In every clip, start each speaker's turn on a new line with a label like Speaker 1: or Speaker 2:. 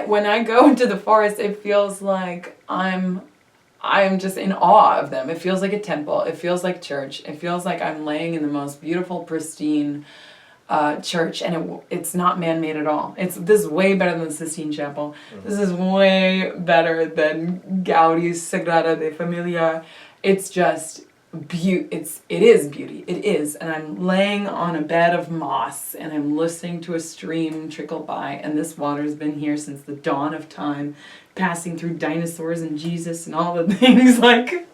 Speaker 1: when I go into the forest, it feels like I'm just in awe of them. It feels like a temple. It feels like church. It feels like I'm laying in the most beautiful, pristine church, and it's not man-made at all. This is way better than the Sistine Chapel. Mm-hmm. This is way better than Gaudi's Sagrada de Familia. It's just it is beauty. It is. And I'm laying on a bed of moss, and I'm listening to a stream trickle by, and this water's been here since the dawn of time, passing through dinosaurs and Jesus and all the things. Like,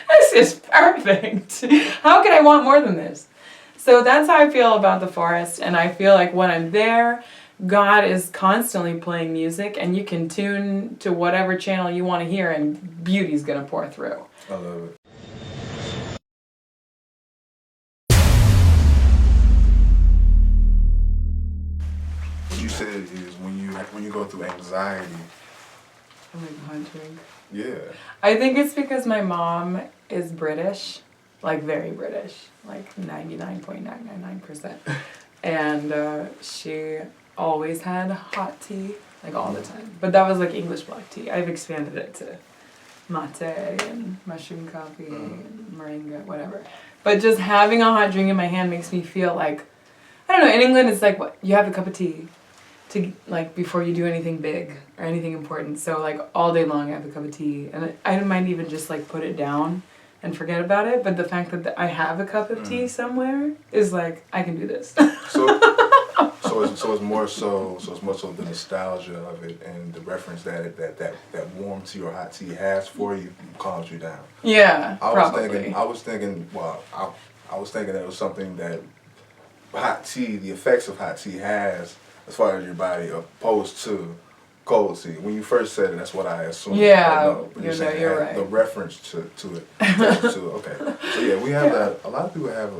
Speaker 1: this is perfect. How could I want more than this? So that's how I feel about the forest, and I feel like when I'm there, God is constantly playing music, and you can tune to whatever channel you want to hear, and beauty's going to pour through.
Speaker 2: I love it. What you said is when you go through anxiety.
Speaker 1: I like a hot drink.
Speaker 2: Yeah.
Speaker 1: I think it's because my mom is British, like very British, like 99.999%. And she always had hot tea, like all the time. But that was like English black tea. I've expanded it to mate and mushroom coffee and moringa, whatever. But just having a hot drink in my hand makes me feel like, I don't know, in England it's like, what, you have a cup of tea to, like, before you do anything big or anything important. So like all day long I have a cup of tea, and I might even just like put it down and forget about it, but the fact that I have a cup of tea somewhere is like, I can do this.
Speaker 2: So it's more so the nostalgia of it and the reference that warm tea or hot tea has for you calms you down.
Speaker 1: Yeah,
Speaker 2: I
Speaker 1: probably.
Speaker 2: was thinking that it was something that hot tea, the effects of hot tea has as far as your body, opposed to cold tea. When you first said it, that's what I assumed.
Speaker 1: Yeah,
Speaker 2: but
Speaker 1: you're right.
Speaker 2: The reference to it. Okay. So yeah, we have that. A lot of people have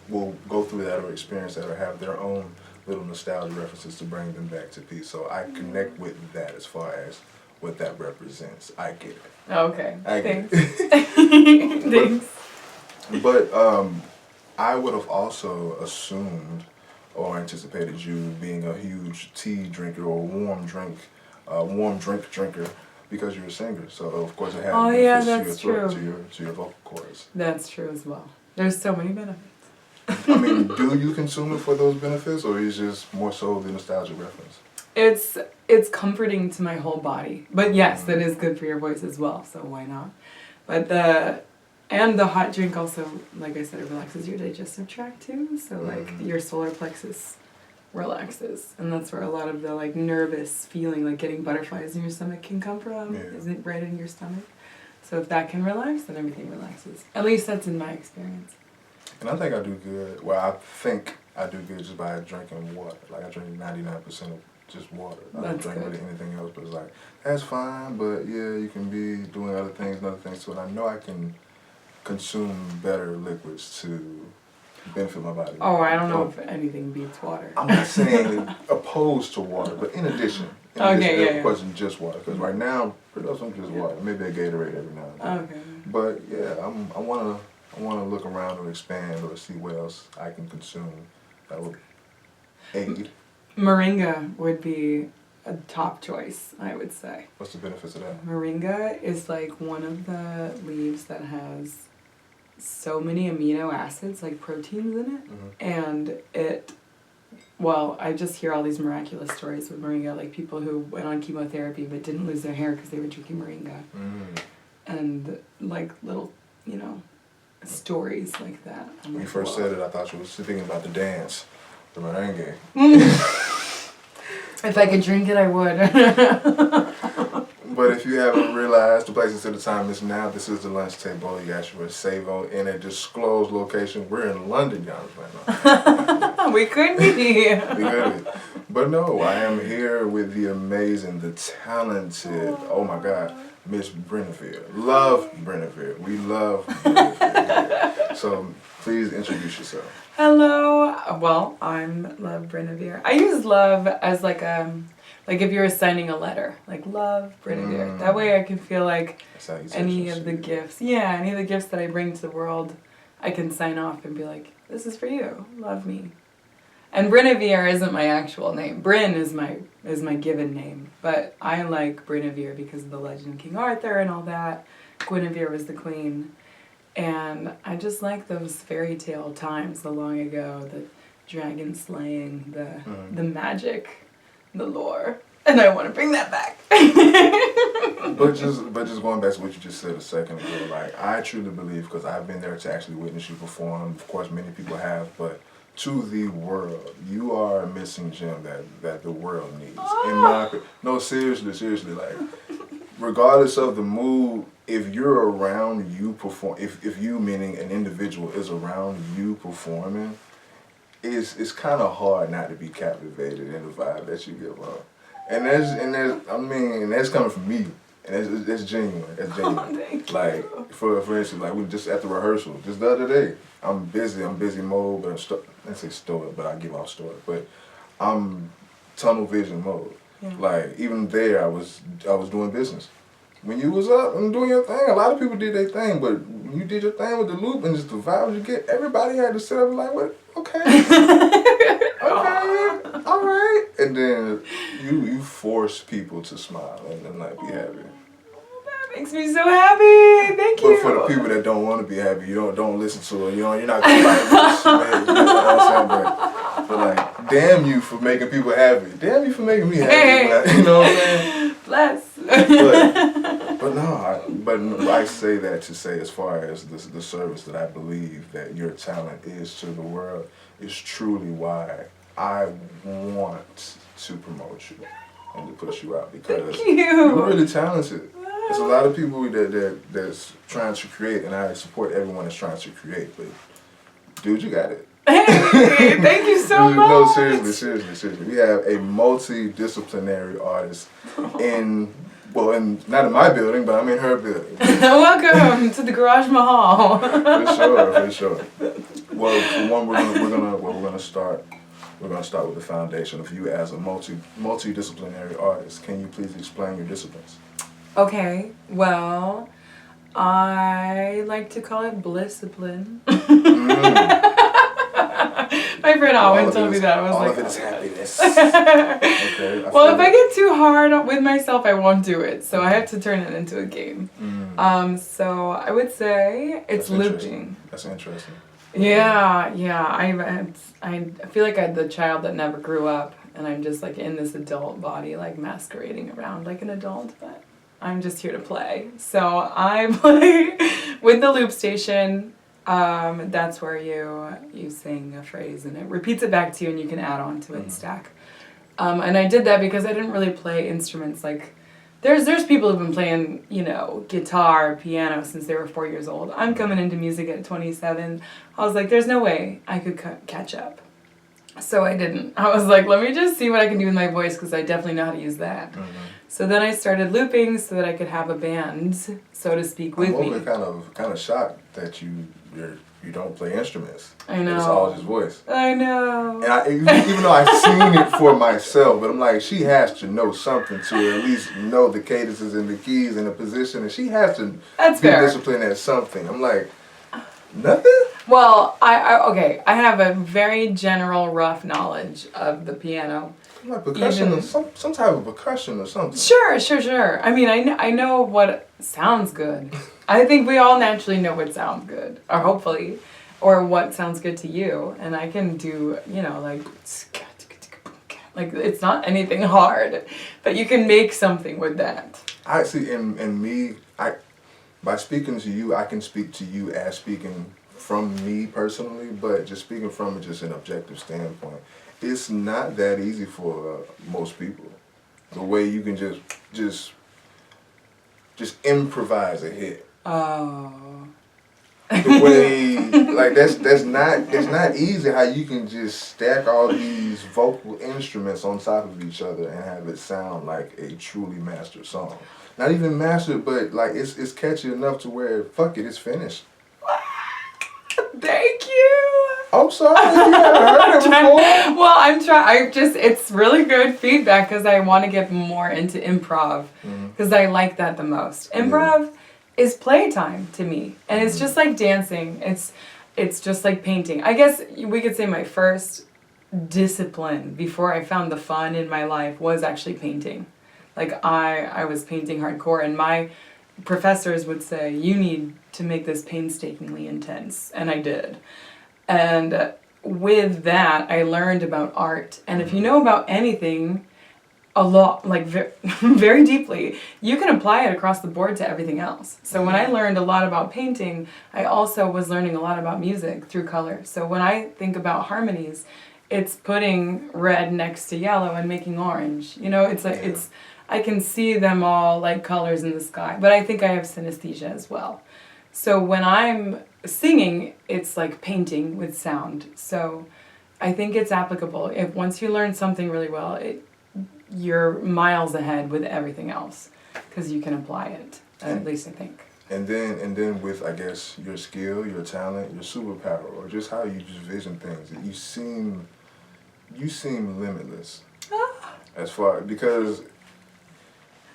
Speaker 2: will go through that or experience that or have their own little nostalgia references to bring them back to peace. So I connect with that as far as what that represents. I get it.
Speaker 1: Okay.
Speaker 2: Thanks.
Speaker 1: Thanks.
Speaker 2: But I would have also assumed or anticipated you being a huge tea drinker or warm drink drinker because you're a singer. So of course it has benefits to your throat, to your vocal cords.
Speaker 1: That's true as well. There's so many benefits.
Speaker 2: I mean, do you consume it for those benefits, or is it just more so the nostalgia reference?
Speaker 1: It's comforting to my whole body. But yes, that is good for your voice as well, so why not? But the hot drink also, like I said, it relaxes your digestive tract too. So like your solar plexus relaxes, and that's where a lot of the like nervous feeling, like getting butterflies in your stomach, can come from. Yeah. Isn't right in your stomach. So if that can relax, then everything relaxes. At least that's in my experience.
Speaker 2: And I think I do good. Well, I think I do good just by drinking water. Like I drink 99% of just water. I don't drink really anything else, but it's like, that's fine, but yeah, you can be doing other things too. And I know I can consume better liquids to benefit my body.
Speaker 1: Oh, I don't know if anything beats water.
Speaker 2: I'm not saying opposed to water, but in addition. Of course, just water. Because right now, pretty much I'm just water. Maybe a Gatorade every now and then.
Speaker 1: Okay.
Speaker 2: But yeah, I wanna look around or expand or see what else I can consume that would aid.
Speaker 1: Moringa would be a top choice, I would say.
Speaker 2: What's the benefits of that?
Speaker 1: Moringa is like one of the leaves that has so many amino acids, like proteins in it, and I just hear all these miraculous stories with moringa, like people who went on chemotherapy but didn't lose their hair because they were drinking moringa, and like little, stories like that.
Speaker 2: When you first said it, I thought you were thinking about the dance, the merengue.
Speaker 1: If I could drink it, I would.
Speaker 2: But if you haven't realized, the place to the time is now. This is the lunch table. You got your Savo in a disclosed location. We're in London, guys, right now.
Speaker 1: We could be.
Speaker 2: We could be. But no, I am here with the amazing, the talented, oh my God, Miss Brynnevere. Love Brynnevere. We love Brynnevere. So please introduce yourself.
Speaker 1: Hello. Well, I'm Love Brynnevere. I use love as like if you're signing a letter, like Love Brynnevere. That way I can feel like any of the gifts that I bring to the world, I can sign off and be like, this is for you. Love me. And Brynnevere isn't my actual name. Bryn is my given name. But I like Brynnevere because of the legend of King Arthur and all that. Guinevere was the queen. And I just like those fairy tale times, the long ago, the dragon slaying, the magic, the lore. And I want to bring that back.
Speaker 2: But just going back to what you just said a second ago, like, I truly believe, because I've been there to actually witness you perform, of course many people have, but to the world, you are a missing gem that the world needs. In my opinion. No, seriously, like, regardless of the mood, if you're around you perform, if you, meaning an individual, is around you performing, it's kind of hard not to be captivated in the vibe that you give off. And that's coming from me, and that's genuine. That's genuine.
Speaker 1: Thank
Speaker 2: like
Speaker 1: you.
Speaker 2: for instance, like we just at the rehearsal just the other day. I'm busy mode, but let's say stoic, but I give off stoic. But I'm tunnel vision mode.
Speaker 1: Yeah.
Speaker 2: Like even there, I was doing business. When you was up and doing your thing, a lot of people did their thing, but when you did your thing with the loop and just the vibes you get, everybody had to sit up and like, what? Okay. Okay, all right. And then you force people to smile and like be happy.
Speaker 1: That makes me so happy. Thank you.
Speaker 2: But for the people that don't want to be happy, you don't listen to it. You're not gonna like this, man. You know what I'm saying? But like, damn you for making people happy. Damn you for making me happy.
Speaker 1: Hey.
Speaker 2: You know what I'm saying?
Speaker 1: Bless.
Speaker 2: But I say that to say, as far as the service that I believe that your talent is to the world, is truly why I want to promote you and to push you out, because you're really talented. There's a lot of people that's trying to create, and I support everyone that's trying to create, but dude, you got it.
Speaker 1: Hey, thank you so much.
Speaker 2: No, seriously. We have a multidisciplinary artist not in my building, but I'm in her building.
Speaker 1: Welcome to the Garage Mahal.
Speaker 2: For sure. Well, for one, we're gonna start with the foundation of you as a multidisciplinary artist. Can you please explain your disciplines?
Speaker 1: Okay, well, I like to call it blisscipline. My friend Owen told me that. I was
Speaker 2: all
Speaker 1: like,
Speaker 2: of it is happiness. Okay.
Speaker 1: Well, if I get too hard with myself, I won't do it. So I have to turn it into a game. So I would say it's looping.
Speaker 2: That's interesting.
Speaker 1: Yeah. I feel like I'm the child that never grew up, and I'm just like in this adult body, like masquerading around like an adult, but I'm just here to play. So I play with the loop station. That's where you sing a phrase and it repeats it back to you, and you can add on to it and stack. And I did that because I didn't really play instruments. Like there's people who've been playing, guitar, piano since they were 4 years old. I'm coming into music at 27. I was like, there's no way I could catch up. So I didn't. I was like, let me just see what I can do with my voice, because I definitely know how to use that. So then I started looping so that I could have a band, so to speak, with me.
Speaker 2: I'm kind of shocked that you don't play instruments.
Speaker 1: I know.
Speaker 2: It's all just voice.
Speaker 1: I know.
Speaker 2: And even though I've seen it for myself, but I'm like, she has to know something to at least know the cadences and the keys and the position, and she has to be disciplined at something. I'm like, nothing?
Speaker 1: Well, I have a very general, rough knowledge of the piano.
Speaker 2: Like percussion or some type of percussion or something.
Speaker 1: Sure. I mean, I know what sounds good. I think we all naturally know what sounds good, or hopefully, or what sounds good to you. And I can do, like it's not anything hard, but you can make something with that.
Speaker 2: I see, in me, by speaking to you, I can speak to you as speaking from me personally, but just speaking from just an objective standpoint. It's not that easy for most people. The way you can just improvise a hit.
Speaker 1: Oh.
Speaker 2: The way like that's not easy. How you can just stack all these vocal instruments on top of each other and have it sound like a truly mastered song. Not even mastered, but like it's catchy enough to where fuck it, it's finished.
Speaker 1: Thank you.
Speaker 2: I'm sorry, you haven't heard it before.
Speaker 1: Well, I'm trying. It's really good feedback because I want to get more into improv because I like that the most. Improv is playtime to me, and it's just like dancing. It's just like painting. I guess we could say my first discipline before I found the fun in my life was actually painting. Like I was painting hardcore, and my professors would say, you need to make this painstakingly intense, and I did. And with that, I learned about art. And if you know about anything a lot, like very deeply, you can apply it across the board to everything else. So when I learned a lot about painting, I also was learning a lot about music through color. So when I think about harmonies, it's putting red next to yellow and making orange. You know, it's like I can see them all like colors in the sky. But I think I have synesthesia as well. So when I'm singing, it's like painting with sound. So I think it's applicable. If once you learn something really well, you're miles ahead with everything else because you can apply it. At least I think.
Speaker 2: And then with, I guess, your skill, your talent, your superpower, or just how you just vision things, you seem limitless. As far, because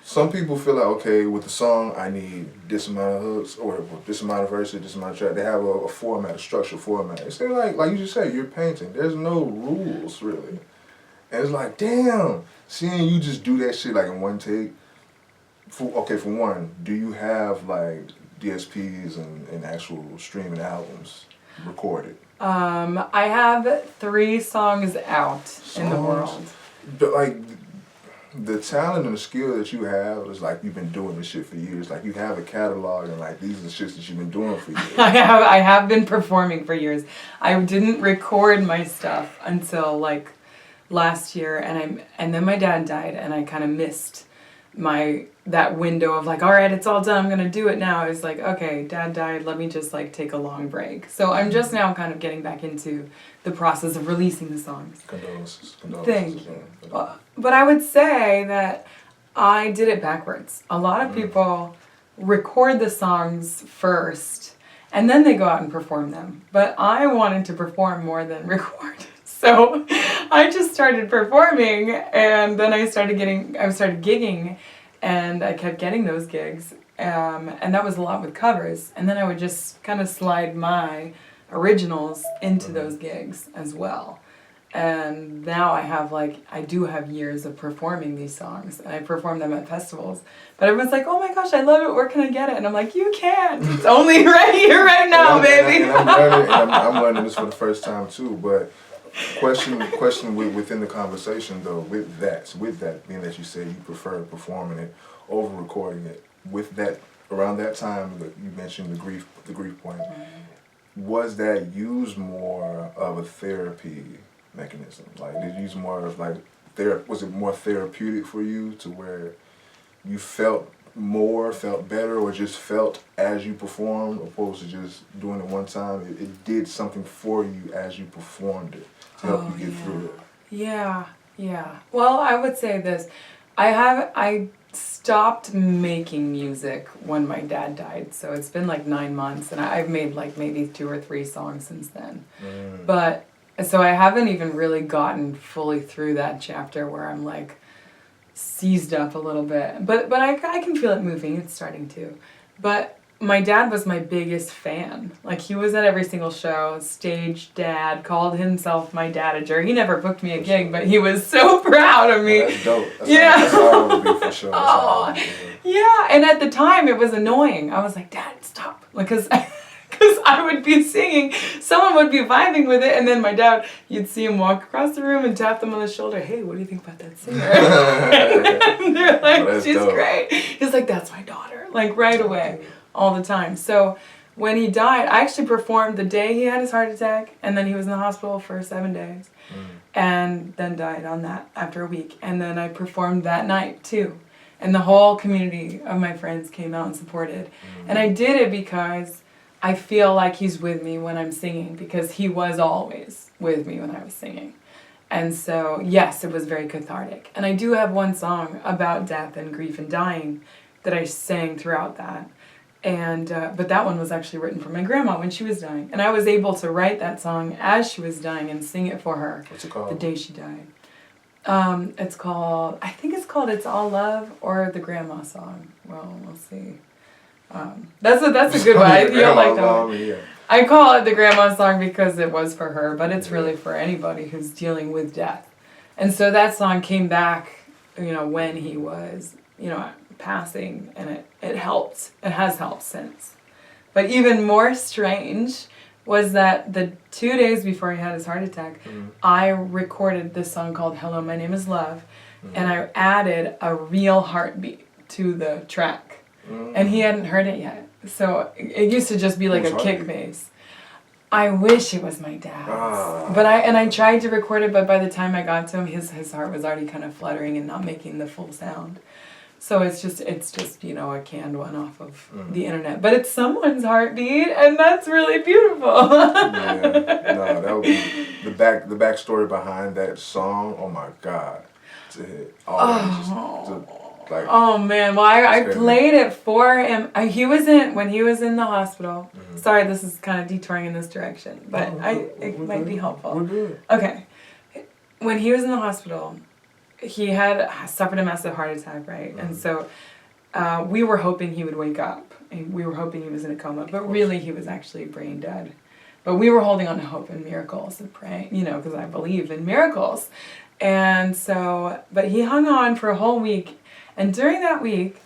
Speaker 2: some people feel like, okay, with the song, I need this amount of hooks, or this amount of verses, this amount of track. They have a format, a structured format. It's like you just said, you're painting. There's no rules, really. And it's like, damn, seeing you just do that shit like in one take. For one, do you have like DSPs and actual streaming albums recorded?
Speaker 1: I have 3 songs out in the world.
Speaker 2: But like, the talent and the skill that you have is like you've been doing this shit for years. Like you have a catalog and like these are the shits that you've been doing for years.
Speaker 1: I have been performing for years. I didn't record my stuff until like last year, and then my dad died, and I kind of missed that window of like, all right, it's all done, I'm gonna do it now. I was like, okay, Dad died, let me just like take a long break. So I'm just now kind of getting back into the process of releasing the songs.
Speaker 2: Condolences.
Speaker 1: Thank you. But I would say that I did it backwards. A lot of people record the songs first and then they go out and perform them. But I wanted to perform more than record. So I just started performing, and then I started gigging, and I kept getting those gigs, and that was a lot with covers. And then I would just kind of slide my originals into those gigs as well. And now I do have years of performing these songs, and I perform them at festivals. But everyone's like, oh my gosh, I love it, where can I get it? And I'm like, you can't. It's only right here, right now, baby.
Speaker 2: I'm learning this for the first time too, but question within the conversation though, with that being that you say you prefer performing it over recording it, with that around that time that you mentioned the grief point, was that used more of a therapy mechanism? Like did you use more of like was it more therapeutic for you to where you felt better, or just felt as you performed, opposed to just doing it one time? It did something for you as you performed it to help you get through it.
Speaker 1: Yeah. Well, I would say this. I stopped making music when my dad died, so it's been like 9 months, and I've made like maybe 2 or 3 songs since then. But so I haven't even really gotten fully through that chapter where I'm like seized up a little bit. But I can feel it moving. It's starting to. But my dad was my biggest fan. Like, he was at every single show, stage dad, called himself my dadager. He never booked me a gig, but he was so proud of me.
Speaker 2: That's dope. That's all I want to be for sure.
Speaker 1: Yeah, and at the time it was annoying. I was like, Dad, stop. Because I would be singing, someone would be vibing with it, and then my dad, you'd see him walk across the room and tap them on the shoulder. Hey, what do you think about that singer? And they're like, she's dope. Great. He's like, that's my daughter. Like, right away, all the time. So when he died, I actually performed the day he had his heart attack, and then he was in the hospital for 7 days, and then died on that after a week. And then I performed that night, too. And the whole community of my friends came out and supported. And I did it because I feel like he's with me when I'm singing, because he was always with me when I was singing. And so, yes, it was very cathartic. And I do have one song about death and grief and dying that I sang throughout that. And but that one was actually written for my grandma when she was dying. And I was able to write that song as she was dying and sing it for her.
Speaker 2: What's it called?
Speaker 1: The day she died. It's called, I think it's called It's All Love, or the Grandma Song. Well, we'll see. That's a good one. I feel like that
Speaker 2: Grandma
Speaker 1: one.
Speaker 2: song, yeah.
Speaker 1: I call it the grandma song because it was for her, but it's really for anybody who's dealing with death. And so that song came back, when he was, passing, and it helped. It has helped since. But even more strange was that the 2 days before he had his heart attack, I recorded this song called Hello, My Name is Love, and I added a real heartbeat to the track. And he hadn't heard it yet. So it used to just be like a kick bass. I wish it was my dad's. But I tried to record it, but by the time I got to him, his heart was already kind of fluttering and not making the full sound. So it's just a canned one off of the internet. But it's someone's heartbeat, and that's really beautiful.
Speaker 2: That would be the backstory behind that song. Oh my God.
Speaker 1: Oh man, well I played it for him. When he was in the hospital. Sorry, this is kind of detouring in this direction, but it might be helpful.
Speaker 2: We're good.
Speaker 1: Okay, when he was in the hospital, he had suffered a massive heart attack, right? And so we were hoping he would wake up. And we were hoping he was in a coma, but really he was actually brain dead. But we were holding on to hope and miracles and praying, because I believe in miracles. And so, but he hung on for a whole week. And during that week,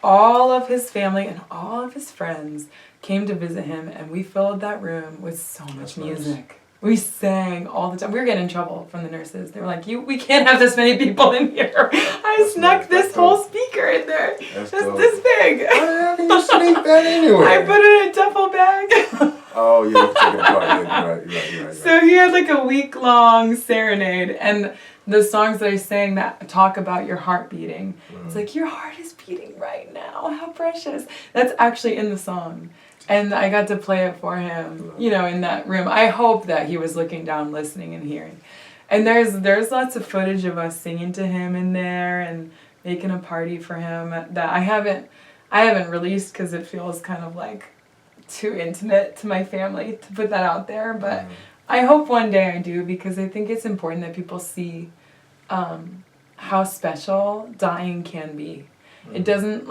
Speaker 1: all of his family and all of his friends came to visit him, and we filled that room with so much music. Nice. We sang all the time. We were getting in trouble from the nurses. They were like, we can't have this many people in here. I snuck this whole speaker in there. It's this big.
Speaker 2: How can you sneak that anyway?
Speaker 1: I put it in a duffel bag.
Speaker 2: Oh, yeah, you took it apart. You're right.
Speaker 1: So he had like a week-long serenade, and the songs that I sang that talk about your heart beating. It's like, your heart is beating right now. How precious. That's actually in the song. And I got to play it for him, in that room. I hope that he was looking down, listening, and hearing. And there's lots of footage of us singing to him in there and making a party for him that I haven't released because it feels kind of like too intimate to my family to put that out there. But I hope one day I do, because I think it's important that people see how special dying can be. It doesn't,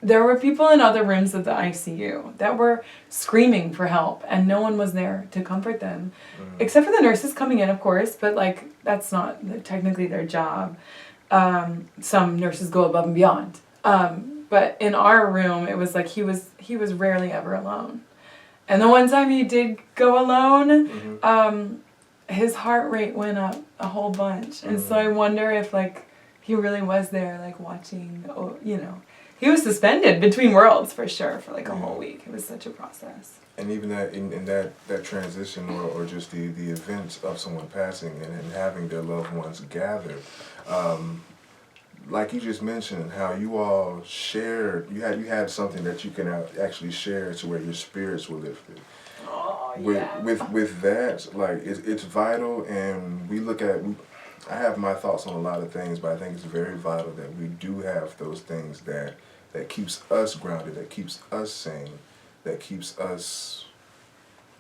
Speaker 1: there were people in other rooms of the ICU that were screaming for help, and no one was there to comfort them. Except for the nurses coming in, of course, but that's not technically their job. Some nurses go above and beyond. But in our room, it was like he was rarely ever alone. And the one time he did go alone, his heart rate went up a whole bunch. And so I wonder if he really was there watching, He was suspended between worlds for sure for a whole week. It was such a process.
Speaker 2: And even that in that transition or just the events of someone passing and having their loved ones gathered, like you just mentioned, how you all shared, you had something that you can actually share to where your spirits were lifted.
Speaker 1: Oh, yeah.
Speaker 2: With that, it's vital, and I have my thoughts on a lot of things, but I think it's very vital that we do have those things that keeps us grounded, that keeps us sane, that keeps us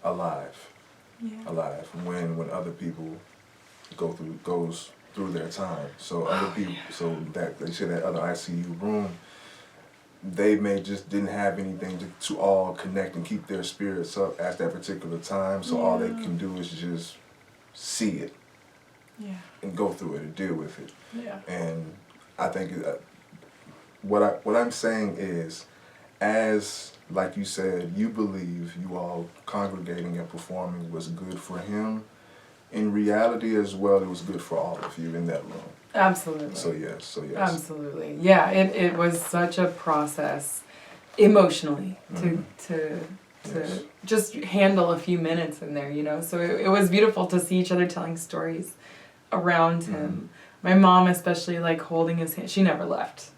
Speaker 2: alive.
Speaker 1: Yeah.
Speaker 2: Alive when other people goes through their time. So other people, so that they say that other ICU room, they may just didn't have anything to all connect and keep their spirits up at that particular time. So all they can do is just see it, and go through it and deal with it.
Speaker 1: Yeah.
Speaker 2: And I think what I'm saying is, as like you said, you believe you all congregating and performing was good for him. In reality as well, it was good for all of you in that room.
Speaker 1: Absolutely.
Speaker 2: So yes.
Speaker 1: Absolutely. Yeah, it was such a process emotionally to just handle a few minutes in there, So it was beautiful to see each other telling stories around him. My mom especially, holding his hand. She never left.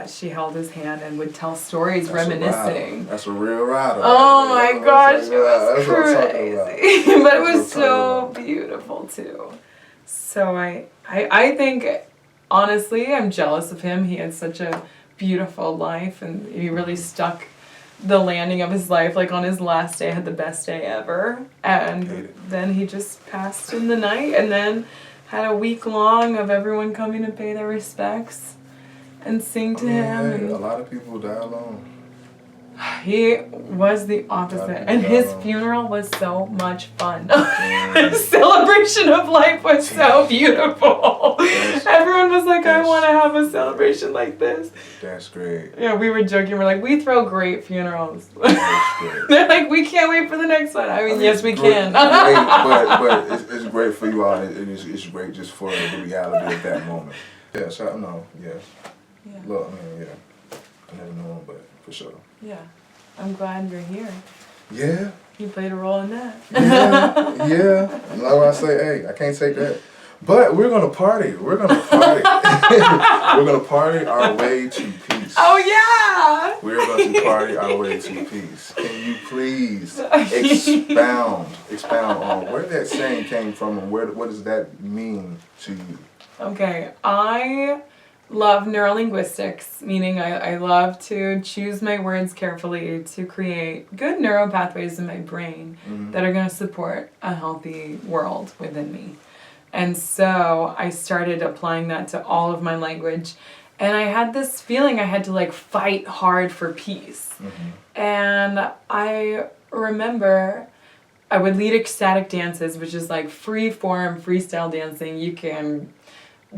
Speaker 1: She held his hand and would tell stories, reminiscing.
Speaker 2: That's a real rider.
Speaker 1: Oh my gosh, it was crazy. But it was so beautiful too. So I think, honestly, I'm jealous of him. He had such a beautiful life, and he really stuck the landing of his life. On his last day, had the best day ever. And then he just passed in the night, and then had a week long of everyone coming to pay their respects. and sing to
Speaker 2: I mean,
Speaker 1: him.
Speaker 2: hey,
Speaker 1: And
Speaker 2: a lot of people die alone.
Speaker 1: he was the opposite, and his funeral was so much fun. His celebration of life was so beautiful. Everyone was like, I want to have a celebration like this.
Speaker 2: That's great.
Speaker 1: Yeah, we were joking. We're like, we throw great funerals.
Speaker 2: That's great.
Speaker 1: They're like, we can't wait for the next one. I mean, yes, we can.
Speaker 2: but it's great for you all. It's great just for the reality of that moment. Yeah, so no, yeah. Look, I mean, yeah. I never know him, but for sure.
Speaker 1: Yeah, I'm glad you're here.
Speaker 2: Yeah.
Speaker 1: You played a role in that.
Speaker 2: Yeah. Like I say, hey, I can't take that. But we're gonna party. We're gonna party. We're gonna party our way to peace.
Speaker 1: Oh yeah.
Speaker 2: We're going to party our way to peace. Can you please expound on where that saying came from and what does that mean to you?
Speaker 1: Okay, I love neurolinguistics, meaning I love to choose my words carefully to create good neural pathways in my brain that are going to support a healthy world within me. And so I started applying that to all of my language. And I had this feeling I had to like fight hard for peace. And I remember I would lead ecstatic dances, which is like free form, freestyle dancing. You can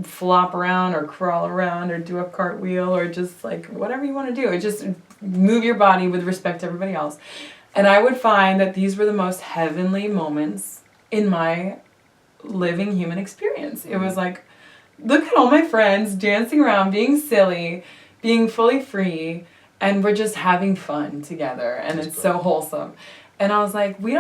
Speaker 1: flop around or crawl around or do a cartwheel or just like whatever you want to do. It just move your body with respect to everybody else. And I would find that these were the most heavenly moments in my living human experience. It was like, look at all my friends dancing around, being silly, being fully free, and we're just having fun together, and it's so wholesome. And I was like, maybe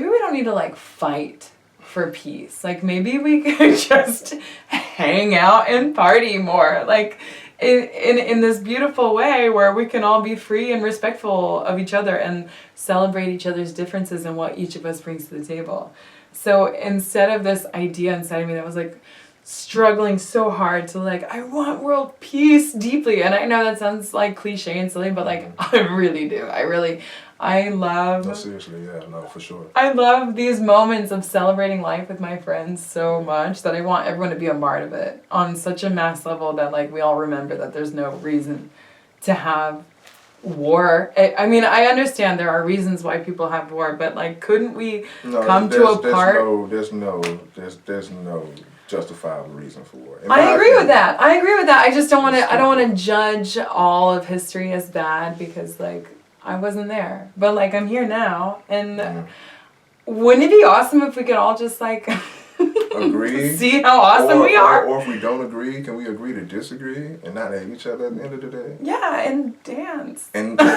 Speaker 1: we don't need to like fight for peace. Like maybe we could just hang out and party more. Like in this beautiful way where we can all be free and respectful of each other and celebrate each other's differences and what each of us brings to the table. So instead of this idea inside of me that was like struggling so hard to like, I want world peace deeply. And I know that sounds like cliche and silly, but like I really do. I love...
Speaker 2: No, seriously, yeah, no, for sure.
Speaker 1: I love these moments of celebrating life with my friends so much that I want everyone to be a part of it on such a mass level that like we all remember that there's no reason to have war. I mean, I understand there are reasons why people have war, but like couldn't we come to a part...
Speaker 2: There's no justifiable reason for war.
Speaker 1: I agree with that. I just don't want to, I don't want to judge all of history as bad because like I wasn't there. But like I'm here now, and wouldn't it be awesome if we could all just like
Speaker 2: agree,
Speaker 1: see how awesome we are?
Speaker 2: Or if we don't agree, can we agree to disagree and not hate each other at the end of the day?
Speaker 1: Yeah, and dance.
Speaker 2: And but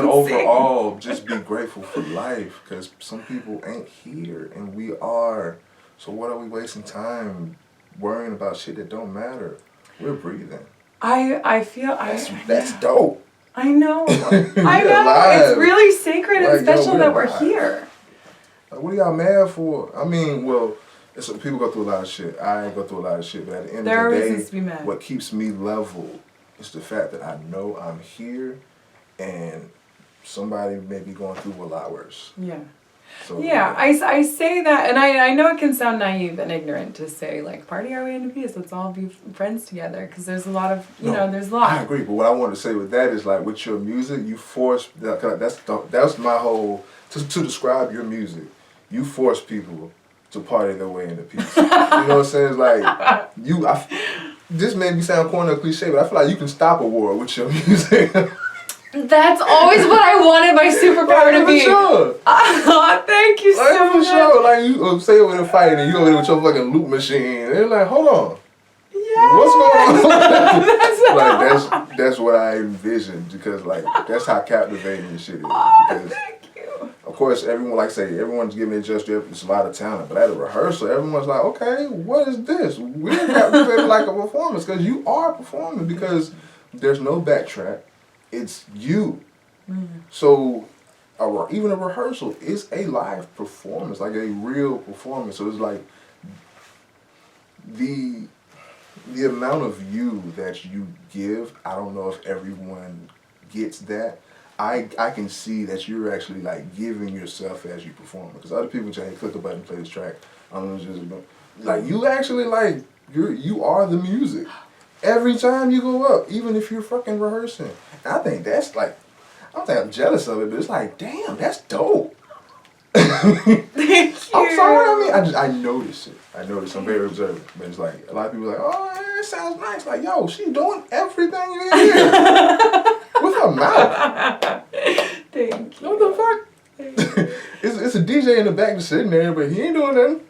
Speaker 2: overall, just be grateful for life because some people ain't here and we are. So what are we wasting time worrying about shit that don't matter? We're breathing.
Speaker 1: I feel
Speaker 2: that's dope.
Speaker 1: I know. I know. Alive. It's really sacred and special that we're here.
Speaker 2: Like, what are y'all mad for? I mean, well, people go through a lot of shit. I go through a lot of shit, but at the end of the day, what keeps me level is the fact that I know I'm here and somebody may be going through a lot worse.
Speaker 1: Yeah. So, yeah, I say that, and I know it can sound naive and ignorant to say, like, party our way into peace, let's all be friends together, because there's a lot of, there's a lot.
Speaker 2: I agree, but what I wanted to say with that is, like, with your music, you force, that's my whole, to describe your music, you force people to party their way into peace. You know what I'm saying? It's like, this may be sound corny or cliche, but I feel like you can stop a war with your music.
Speaker 1: That's always what I wanted my superpower to be.
Speaker 2: Sure.
Speaker 1: Oh, thank you so much.
Speaker 2: Sure. Like you say over there fighting and you over there with your fucking loop machine. And they're like, hold on.
Speaker 1: Yeah.
Speaker 2: What's going on? That's what I envisioned because like that's how captivating this shit is. Because,
Speaker 1: thank you.
Speaker 2: Of course, everyone's giving it just it's a lot of talent. But at a rehearsal, everyone's like, okay, what is this? We're captivated like a performance because you are performing because there's no backtrack. It's you. So even a rehearsal is a live performance, like a real performance. So it's like the amount of you that you give, I don't know if everyone gets that. I can see that you're actually like giving yourself as you perform. Because other people just click a button, play this track. I'm just like you actually like you are the music. every time you go up, even if you're fucking rehearsing. And I think that's like, I don't think I'm jealous of it, but it's like, damn, that's dope.
Speaker 1: Thank you.
Speaker 2: I'm sorry, I notice it. I notice, I'm very observant. But it's like, a lot of people are like, oh, it sounds nice. Like, yo, she's doing everything in here. With her mouth.
Speaker 1: Thank you.
Speaker 2: What the fuck? It's a DJ in the back just sitting there, but he ain't doing nothing.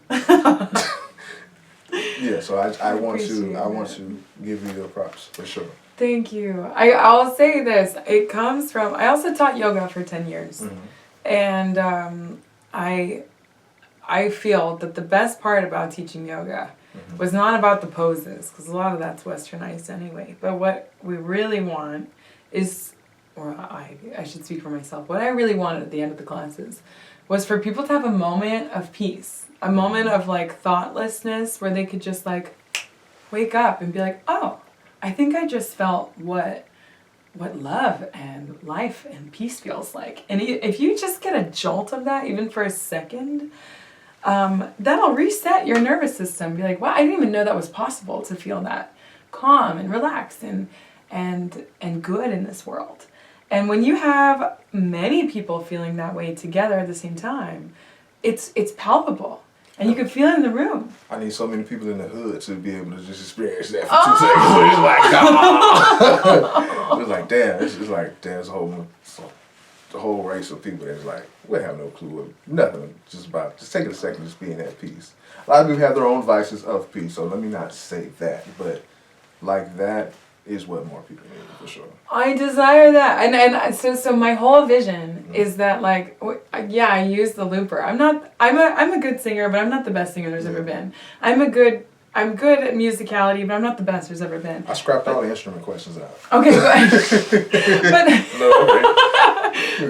Speaker 2: Yeah, so I want to give you your props for sure.
Speaker 1: Thank you. I'll say this. It comes from, I also taught yoga for 10 years.
Speaker 2: Mm-hmm.
Speaker 1: And I feel that the best part about teaching yoga was not about the poses, because a lot of that's westernized anyway. But what we really want is, or I should speak for myself, what I really wanted at the end of the classes was for people to have a moment of peace, a moment of like thoughtlessness where they could just like wake up and be like, oh, I think I just felt what love and life and peace feels like. And if you just get a jolt of that, even for a second, that'll reset your nervous system. Be like, wow, I didn't even know that was possible to feel that calm and relaxed and good in this world. And when you have many people feeling that way together at the same time, it's palpable. And you can feel it in the room.
Speaker 2: I need so many people in the hood to be able to just experience that for 2 seconds. So it's like, ah! It's like, damn, it's like, damn, it's the whole race of people that's like, we have no clue of nothing. Just taking a second, just being at peace. A lot of people have their own vices of peace, so let me not say that. But like that is what more people need, for sure.
Speaker 1: I desire that. And so my whole vision is that, like, yeah, I use the looper. I'm a good singer, but I'm not the best singer there's ever been. I'm good at musicality, but I'm not the best there's ever been.
Speaker 2: I scrapped all the instrument questions out.
Speaker 1: Okay,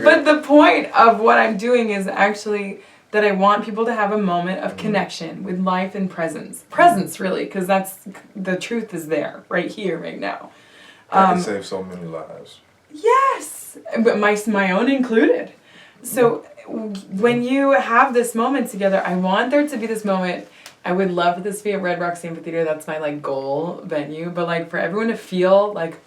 Speaker 1: but the point of what I'm doing is actually that I want people to have a moment of connection with life and presence. Presence, really, because that's the truth is there, right here, right now.
Speaker 2: That can save so many lives.
Speaker 1: Yes, but my own included. So when you have this moment together, I want there to be this moment. I would love for this to be at Red Rocks Amphitheater. That's my like goal venue. But like for everyone to feel like,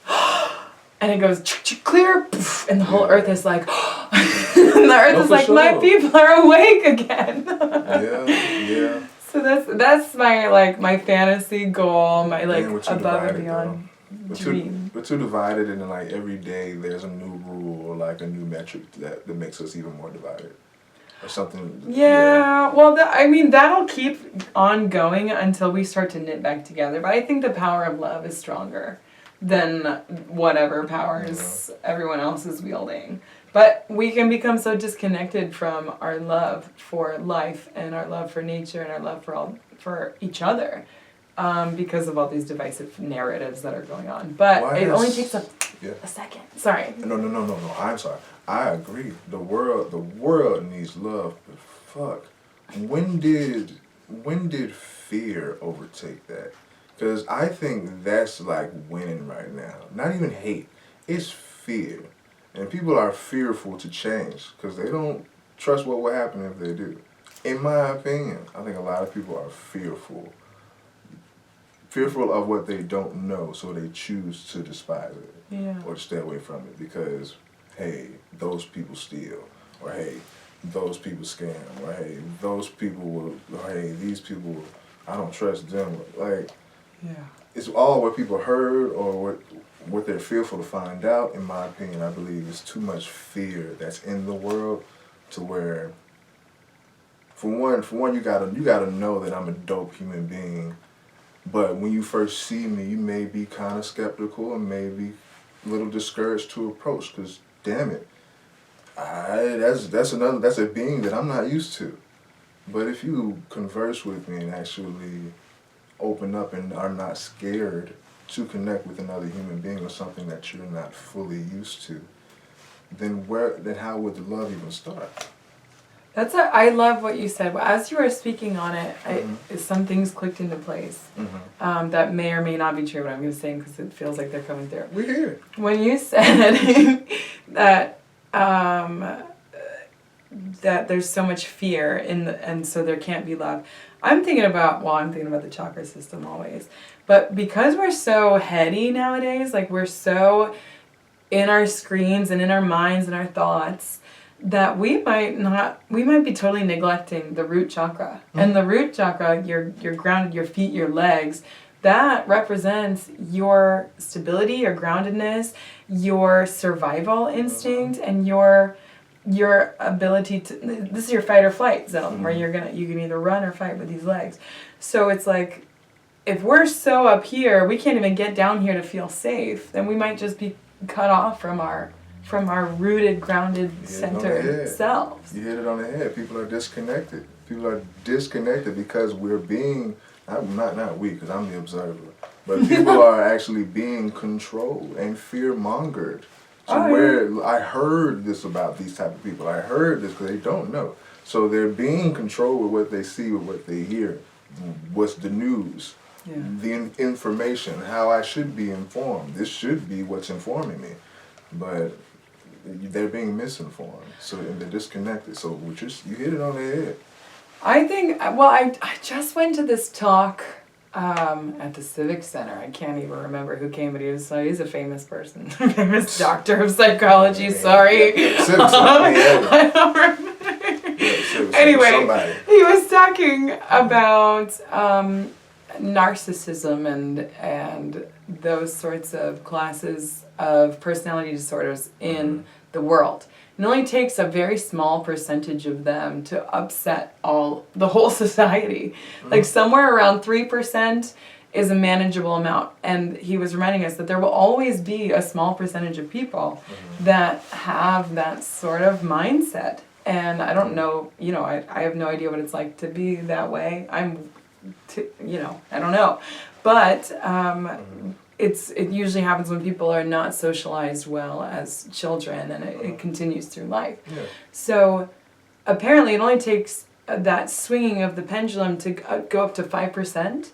Speaker 1: and it goes clear, and the whole earth is like, and the earth is like, sure. My people are awake again.
Speaker 2: Yeah.
Speaker 1: So that's my fantasy goal, my like above and beyond dream.
Speaker 2: We're too divided, and then like every day there's a new rule or like a new metric that makes us even more divided. Or something.
Speaker 1: Yeah. Well, that'll keep on going until we start to knit back together. But I think the power of love is stronger than whatever powers everyone else is wielding. But we can become so disconnected from our love for life and our love for nature and our love for each other because of all these divisive narratives that are going on. But it only takes a second. Sorry.
Speaker 2: No. I'm sorry. I agree. The world needs love. But fuck, when did fear overtake that? Because I think that's like winning right now. Not even hate. It's fear. And people are fearful to change because they don't trust what will happen if they do. In my opinion, I think a lot of people are fearful of what they don't know, so they choose to despise it or to stay away from it because, hey, those people steal, or hey, those people scam, or hey, those people will, or hey, these people, I don't trust them. Like, it's all what people heard or what they're fearful to find out. In my opinion, I believe it's too much fear that's in the world to where, for one, you gotta know that I'm a dope human being. But when you first see me, you may be kind of skeptical and maybe a little discouraged to approach. Cause damn it, that's a being that I'm not used to. But if you converse with me and actually open up and are not scared to connect with another human being or something that you're not fully used to, then how would the love even start?
Speaker 1: I love what you said. As you were speaking on it, some things clicked into place that may or may not be true, what I'm going to say, because it feels like they're coming through.
Speaker 2: We're here.
Speaker 1: When you said that that there's so much fear and so there can't be love, I'm thinking about the chakra system always. But because we're so heady nowadays, like we're so in our screens and in our minds and our thoughts, that we might be totally neglecting the root chakra. Mm-hmm. And the root chakra, your grounded, your feet, your legs, that represents your stability, your groundedness, your survival instinct, and your ability to, this is your fight or flight zone, mm-hmm. where you can either run or fight with these legs. So it's like, if we're so up here, we can't even get down here to feel safe, then we might just be cut off from our rooted, grounded, centered selves.
Speaker 2: You hit it on the head. People are disconnected. People are disconnected because we're being, not we, because I'm the observer, but people are actually being controlled and fear-mongered. So I heard this about these type of people. I heard this because they don't know. So they're being controlled with what they see, with what they hear. What's the news? Yeah. The information, how I should be informed. This should be what's informing me. But they're being misinformed. So they're disconnected. So you hit it on the head.
Speaker 1: I think, I just went to this talk at the Civic Center. I can't even remember who came, but he's a famous person, famous doctor of psychology. Sorry. I don't remember. Anyway, he was talking about narcissism and those sorts of classes of personality disorders in the world. It only takes a very small percentage of them to upset the whole society. Like somewhere around 3% is a manageable amount. And he was reminding us that there will always be a small percentage of people that have that sort of mindset. And I don't know, I have no idea what it's like to be that way. I don't know. But it usually happens when people are not socialized well as children, and it continues through life. Yeah. So apparently it only takes that swinging of the pendulum to go up to 5%,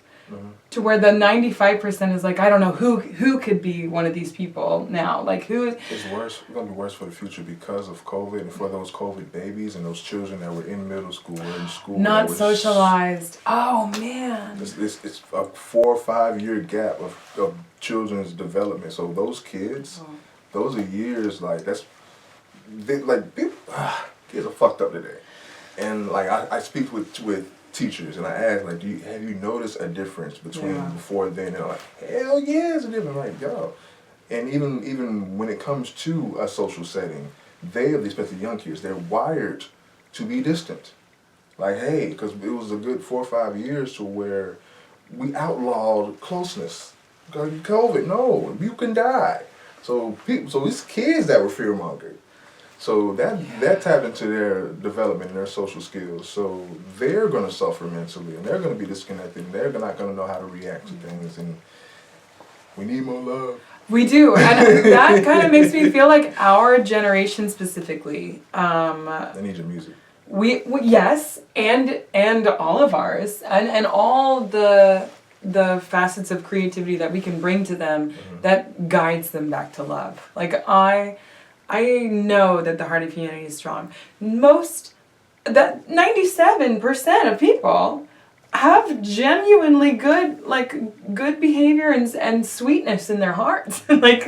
Speaker 1: to where the 95% is like, I don't know who could be one of these people now. Like who?
Speaker 2: It's worse. It's going to be worse for the future because of COVID, and for those COVID babies and those children that were in middle school or in school.
Speaker 1: Not socialized. Oh, man.
Speaker 2: It's a 4 or 5 year gap of children's development. So those kids, those are years, like, kids are fucked up today. And, like, I speak with teachers, and I ask, like, have you noticed a difference between before then? And they're like, hell yeah, it's a difference. Like, yo. And even when it comes to a social setting, especially young kids, they're wired to be distant. Like, hey, because it was a good 4 or 5 years to where we outlawed closeness. Because COVID, no, you can die. So it's kids that were fear-mongered. So that tapped into their development and their social skills. So they're going to suffer mentally, and they're going to be disconnected, and they're not going to know how to react to things. And we need more love.
Speaker 1: We do, and that kind of makes me feel like our generation specifically.
Speaker 2: I need your music.
Speaker 1: We yes, and all of ours, and all the facets of creativity that we can bring to them that guides them back to love. Like I know that the heart of humanity is strong. 97% of people have genuinely good behavior and sweetness in their hearts. Like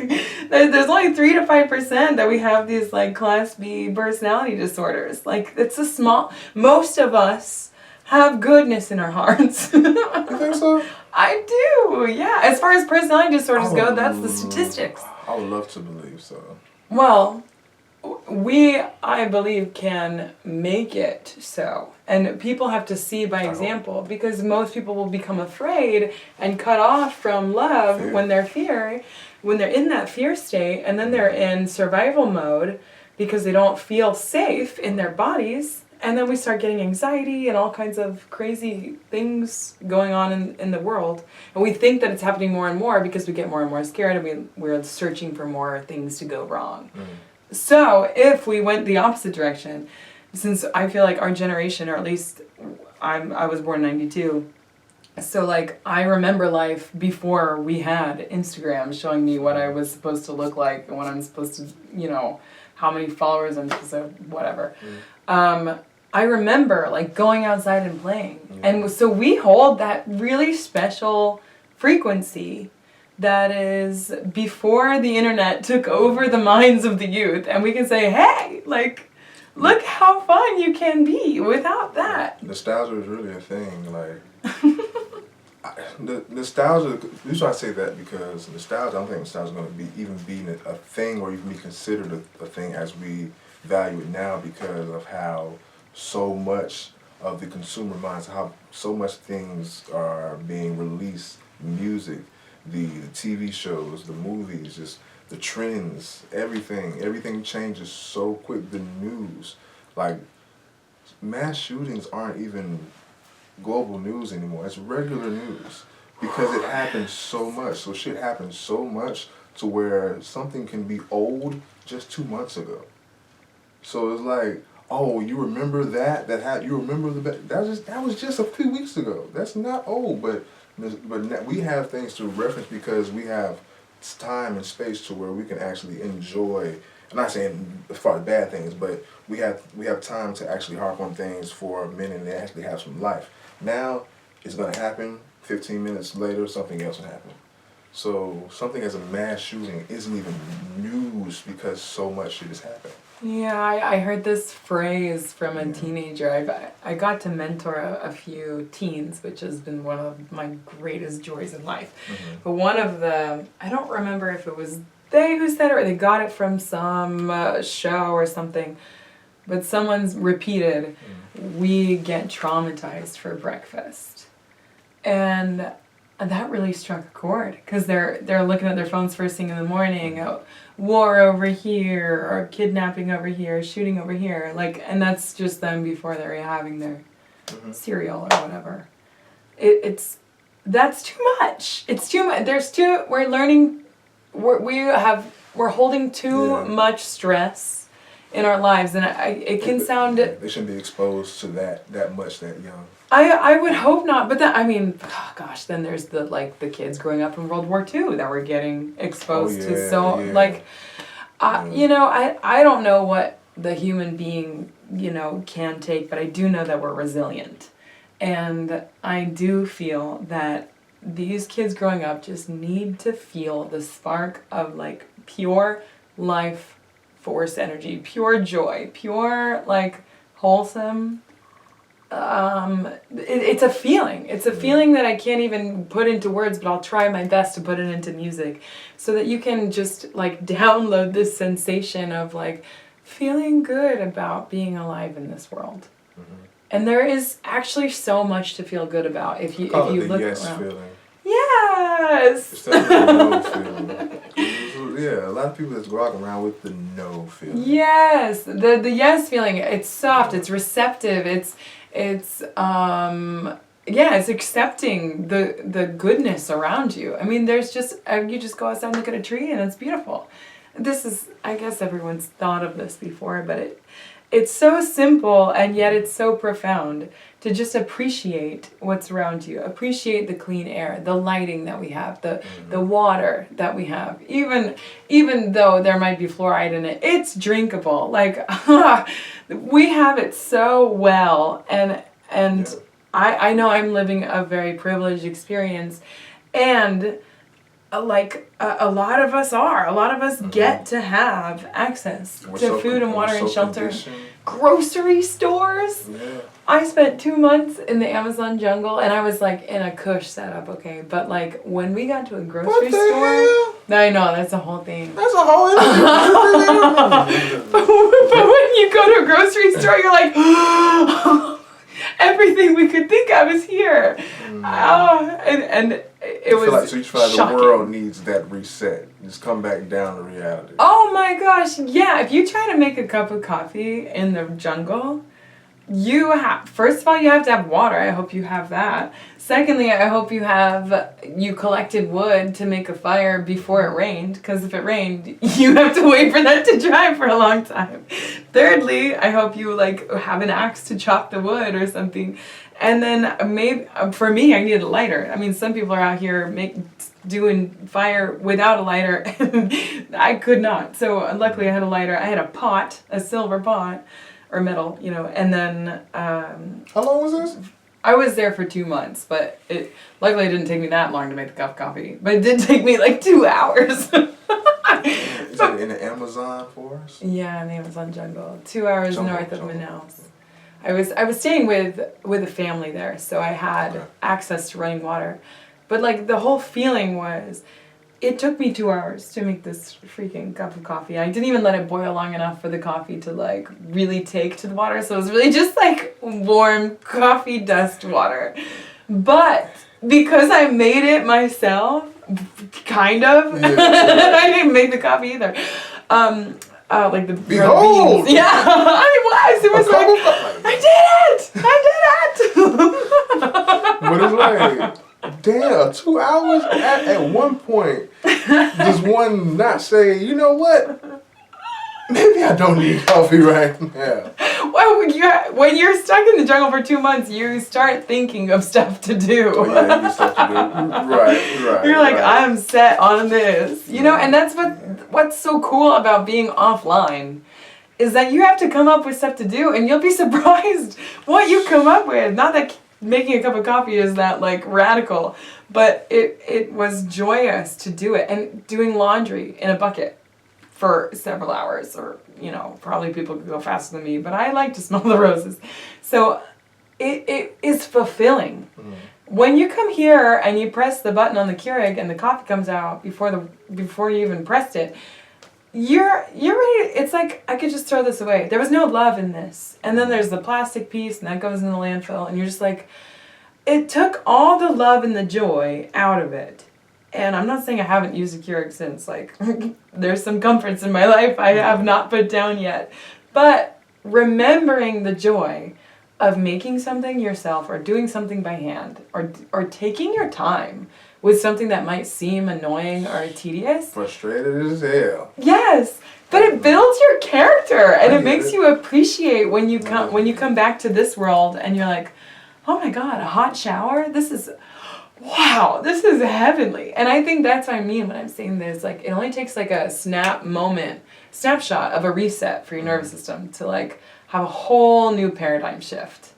Speaker 1: there's only 3 to 5% that we have these like class B personality disorders. Like it's most of us have goodness in our hearts.
Speaker 2: You think so?
Speaker 1: I do, yeah. As far as personality disorders go, that's the statistics.
Speaker 2: I would love to believe so.
Speaker 1: Well, I believe, can make it so. And people have to see by example, because most people will become afraid and cut off from love when they're in that fear state, and then they're in survival mode because they don't feel safe in their bodies. And then we start getting anxiety and all kinds of crazy things going on in the world. And we think that it's happening more and more because we get more and more scared, and we're searching for more things to go wrong. So if we went the opposite direction, since I feel like our generation, or at least I was born in 92, so like I remember life before we had Instagram showing me what I was supposed to look like and what I'm supposed to, how many followers I'm supposed to, whatever. I remember like going outside and playing. And so we hold that really special frequency that is before the internet took over the minds of the youth, and we can say, hey, like, look how fun you can be without that.
Speaker 2: Nostalgia is really a thing. Like, the nostalgia. The reason I say that because nostalgia. I don't think nostalgia is going to be a thing or even be considered a thing as we value it now because of how so much of the consumer minds, how so much things are being released, music, the TV shows, the movies, just the trends, everything changes so quick. The news, like mass shootings aren't even global news anymore. It's regular news because it happens so much. So shit happens so much to where something can be old just 2 months ago. So it's like, oh, you remember that? You remember that was just a few weeks ago. That's not old, but we have things to reference because we have time and space to where we can actually enjoy. I'm not saying as far as bad things, but we have time to actually harp on things for a minute and they actually have some life. Now it's gonna happen. 15 minutes later, something else will happen. So something as a mass shooting isn't even news because so much shit has happened.
Speaker 1: Yeah, I heard this phrase from a teenager. I got to mentor a few teens, which has been one of my greatest joys in life.
Speaker 2: Mm-hmm.
Speaker 1: But one of them, I don't remember if it was they who said it or they got it from some show or something, but someone's repeated, we get traumatized for breakfast. And that really struck a chord because they're looking at their phones first thing in the morning. War over here, or kidnapping over here, shooting over here, like, and that's just them before they're having their cereal or whatever. That's too much. It's too much. We're learning. We're holding too much stress in our lives, and it can sound.
Speaker 2: They shouldn't be exposed to that much that young.
Speaker 1: I would hope not, but then, I mean, oh gosh, then there's the kids growing up in World War II that were getting exposed to I don't know what the human being, can take, but I do know that we're resilient. And I do feel that these kids growing up just need to feel the spark of like pure life force energy, pure joy, pure like wholesome. It's a feeling. It's a feeling that I can't even put into words, but I'll try my best to put it into music so that you can just like download this sensation of like feeling good about being alive in this world. Mm-hmm. And there is actually so much to feel good about if you look
Speaker 2: yes
Speaker 1: around.
Speaker 2: Feeling.
Speaker 1: Yes.
Speaker 2: It's definitely the no feeling. Yeah, a lot of people just walk around with the no feeling.
Speaker 1: Yes, the yes feeling. It's soft. It's receptive. It's accepting the goodness around you. I mean, there's just you just go outside and look at a tree and it's beautiful. This is, I guess everyone's thought of this before, but it's so simple and yet it's so profound to just appreciate what's around you. Appreciate the clean air, the lighting that we have, the water that we have. Even though there might be fluoride in it, it's drinkable. Like we have it so well, and I know I'm living a very privileged experience, and a lot of us are. A lot of us get to have access to food and water and shelter. Grocery stores.
Speaker 2: Yeah.
Speaker 1: I spent 2 months in the Amazon jungle and I was like in a cush setup, okay? But like when we got to a grocery store,
Speaker 2: hell?
Speaker 1: I know, that's a whole thing.
Speaker 2: That's a whole
Speaker 1: But when you go to a grocery store, you're like, everything we could think of is here. And it was
Speaker 2: so you feel like
Speaker 1: shocking.
Speaker 2: the world needs that reset. Just come back down to reality.
Speaker 1: Oh my gosh, yeah. If you try to make a cup of coffee in the jungle, first of all, you have to have water. I hope you have that. Secondly, I hope you collected wood to make a fire before it rained, because if it rained, you have to wait for that to dry for a long time. Thirdly, I hope you have an axe to chop the wood or something. And then maybe, for me, I needed a lighter. I mean, some people are out here doing fire without a lighter, and I could not. So luckily I had a lighter. I had a pot, a silver pot. or middle, you know, and then
Speaker 2: How long was this?
Speaker 1: I was there for 2 months, but luckily it didn't take me that long to make the cup of coffee, but it did take me like 2 hours.
Speaker 2: Is it in the Amazon forest?
Speaker 1: Yeah, in the Amazon jungle, 2 hours north of
Speaker 2: Jungle.
Speaker 1: Manaus. I was staying with a family there, so I had access to running water. But like the whole feeling was, it took me 2 hours to make this freaking cup of coffee. I didn't even let it boil long enough for the coffee to like really take to the water, so it was really just like warm coffee dust water. But because I made it myself, kind of, I didn't make the coffee either. Like the
Speaker 2: Behold!
Speaker 1: beans. Yeah, I was. It was like, I did it!
Speaker 2: But it's like, damn, 2 hours? At one point, does one not say, you know what? Maybe I don't need coffee right now.
Speaker 1: Well, when you're stuck in the jungle for 2 months, you start thinking of stuff to do.
Speaker 2: Oh, yeah, you stuff to do. Right.
Speaker 1: You're like, I'm set on this. You know, and that's what's so cool about being offline is that you have to come up with stuff to do, and you'll be surprised what you come up with. Not that making a cup of coffee is that like radical, but it was joyous to do it. And doing laundry in a bucket for several hours, or, you know, probably people could go faster than me, but I like to smell the roses. So it is fulfilling. Mm. When you come here and you press the button on the Keurig and the coffee comes out before you even pressed it, you're ready. It's like, I could just throw this away. There was no love in this. And then there's the plastic piece, and that goes in the landfill, and you're just like, it took all the love and the joy out of it. And I'm not saying I haven't used a Keurig since, like, there's some comforts in my life I have not put down yet. But remembering the joy of making something yourself, or doing something by hand, or taking your time with something that might seem annoying or tedious.
Speaker 2: Frustrated as hell.
Speaker 1: Yes, but it builds your character, and it makes you appreciate when you come back to this world and you're like, oh my God, a hot shower? Wow, this is heavenly. And I think that's what I mean when I'm saying this. Like, it only takes like a snapshot of a reset for your nervous system to like have a whole new paradigm shift.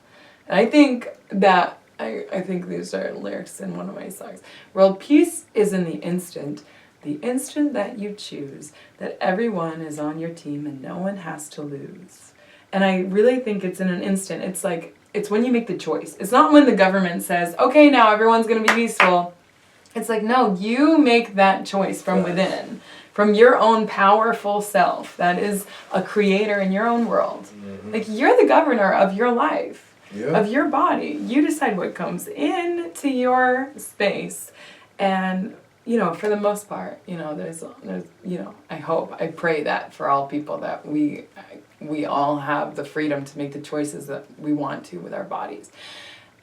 Speaker 1: And I think that, I think these are lyrics in one of my songs. World peace is in the instant that you choose, that everyone is on your team and no one has to lose. And I really think it's in an instant. It's like, it's when you make the choice. It's not when the government says, okay, now everyone's going to be peaceful. It's like, no, you make that choice from within, from your own powerful self that is a creator in your own world. Mm-hmm. Like, you're the governor of your life, of your body. You decide what comes into your space. And, you know, for the most part, you know, there's you know, I pray that for all people that we all have the freedom to make the choices that we want to with our bodies.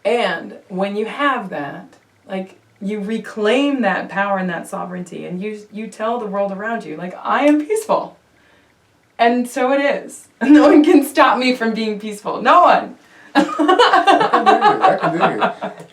Speaker 1: And when you have that, like, you reclaim that power and that sovereignty, and you tell the world around you, like, I am peaceful. And so it is. No one can stop me from being peaceful. No one.
Speaker 2: I can dig it.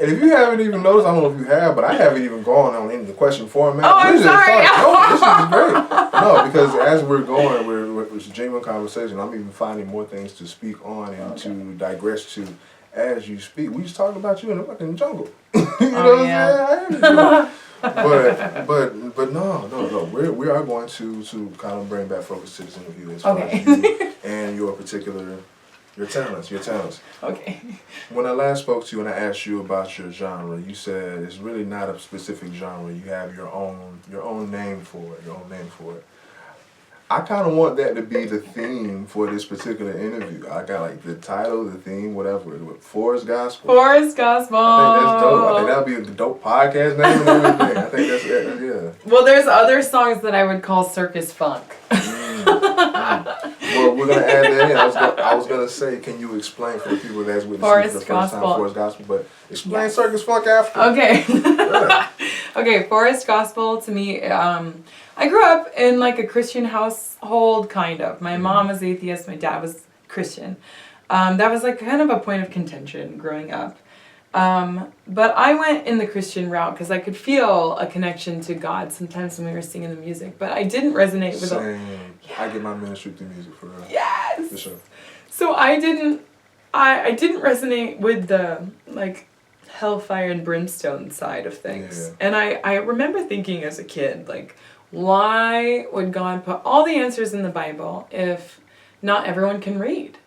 Speaker 2: And if you haven't even noticed, I don't know if you have, but I haven't even gone on into the question format.
Speaker 1: Oh, I'm sorry.
Speaker 2: No, this is great. No, because as we're going, it's a genuine conversation. I'm even finding more things to speak on and to digress to as you speak. We just talked about you in the fucking jungle. You know what I'm saying? But no. We are going to kind of bring back focus to this interview as far as you and your particular. Your talents.
Speaker 1: Okay.
Speaker 2: When I last spoke to you and I asked you about your genre, you said it's really not a specific genre. You have your own name for it. I kind of want that to be the theme for this particular interview. I got like the title, the theme, whatever. Forest Gospel.
Speaker 1: Forest Gospel.
Speaker 2: I think that's dope. I think that'll be a dope podcast name and everything. I think that's it. Yeah.
Speaker 1: Well, there's other songs that I would call circus funk.
Speaker 2: Well, we're gonna add that in. I was gonna say, can you explain for the people that's with us for the first time, Forest Gospel? But explain circus funk after.
Speaker 1: Okay. Okay, Forest Gospel to me. I grew up in like a Christian household, kind of. My mom was atheist. My dad was Christian. That was like kind of a point of contention growing up. But I went in the Christian route because I could feel a connection to God sometimes when we were singing the music, but I didn't resonate with
Speaker 2: Same. I get my ministry through music for real.
Speaker 1: Yes!
Speaker 2: For sure.
Speaker 1: So I didn't resonate with the like hellfire and brimstone side of things.
Speaker 2: Yeah.
Speaker 1: And I remember thinking as a kid, like, why would God put all the answers in the Bible if not everyone can read?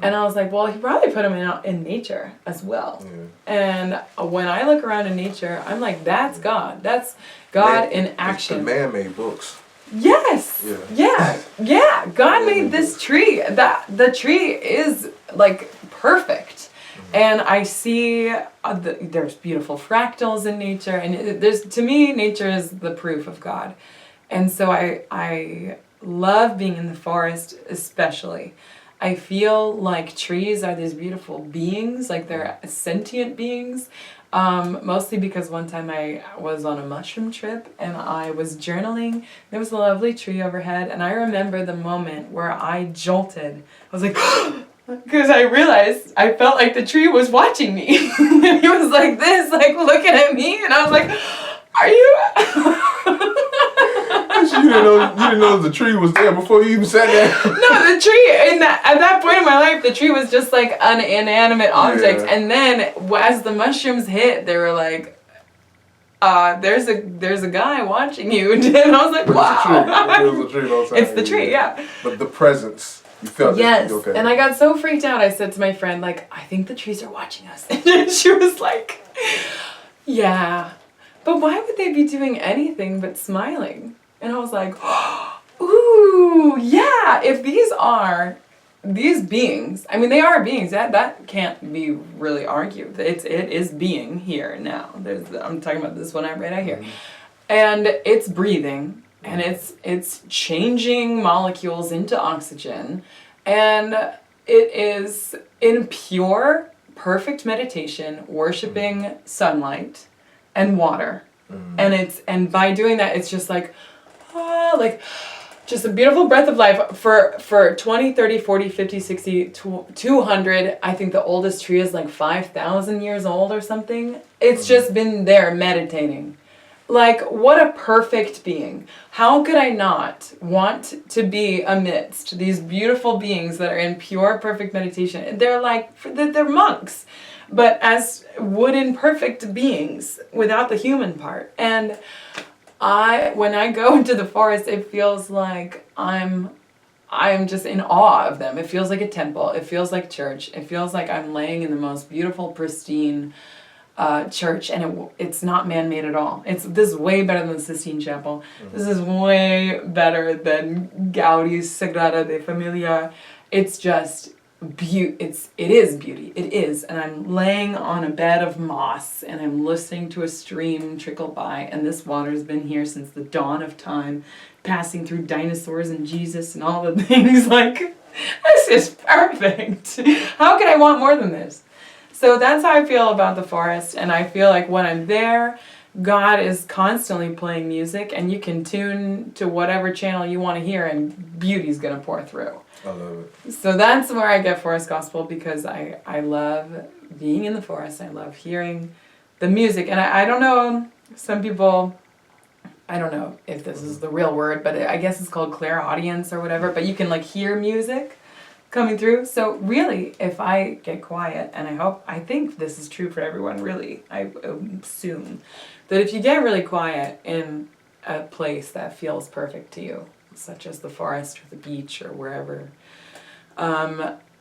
Speaker 1: And I was like, well, he probably put them in nature as well.
Speaker 2: Yeah.
Speaker 1: And when I look around in nature, I'm like, that's God. That's God in action.
Speaker 2: It's the man-made books.
Speaker 1: Yes. Yeah. God made this tree. The tree is like perfect. And I see there's beautiful fractals in nature, and to me nature is the proof of God. And so I love being in the forest, especially. I feel like trees are these beautiful beings, like they're sentient beings. Mostly because one time I was on a mushroom trip and I was journaling. There was a lovely tree overhead, and I remember the moment where I jolted. I was like, because I realized I felt like the tree was watching me. And he was like this, like looking at me, and I was like, are you?
Speaker 2: You didn't know the tree was there before you even sat down.
Speaker 1: No, the tree, at that point in my life, the tree was just like an inanimate object. Yeah. And then as the mushrooms hit, they were like, there's a guy watching you. And I was like,
Speaker 2: but
Speaker 1: wow.
Speaker 2: It was a tree the whole time.
Speaker 1: It's the tree, yeah.
Speaker 2: But the presence, you felt
Speaker 1: yes.
Speaker 2: it. Okay.
Speaker 1: And I got so freaked out, I said to my friend, like, I think the trees are watching us. And she was like, yeah. But why would they be doing anything but smiling? And I was like, ooh, yeah, if these beings, I mean, they are beings, that can't be really argued. It is being here now. I'm talking about this one right out here. Mm-hmm. And it's breathing, and it's changing molecules into oxygen, and it is in pure, perfect meditation, worshiping sunlight and water. Mm-hmm. And by doing that, it's just like just a beautiful breath of life for 20, 30, 40, 50, 60, 200. I think the oldest tree is like 5,000 years old or something. It's just been there meditating. Like, what a perfect being. How could I not want to be amidst these beautiful beings that are in pure, perfect meditation? They're they're monks, but as wooden, perfect beings without the human part. And when I go into the forest, it feels like I'm just in awe of them. It feels like a temple. It feels like church. It feels like I'm laying in the most beautiful, pristine church, and it's not man-made at all. This is way better than the Sistine Chapel. Mm-hmm. This is way better than Gaudi's Sagrada de Familia. It's just it is beauty. It is. And I'm laying on a bed of moss, and I'm listening to a stream trickle by, and this water's been here since the dawn of time, passing through dinosaurs and Jesus and all the things. Like, this is perfect. How could I want more than this? So that's how I feel about the forest, and I feel like when I'm there, God is constantly playing music, and you can tune to whatever channel you want to hear, and beauty's going to pour through.
Speaker 2: I love it.
Speaker 1: So that's where I get forest gospel, because I love being in the forest. I love hearing the music. And I don't know, some people, I don't know if this is the real word, but I guess it's called clairaudience or whatever, but you can like hear music coming through. So really, if I get quiet, and I think this is true for everyone really, I assume, that if you get really quiet in a place that feels perfect to you, such as the forest or the beach or wherever,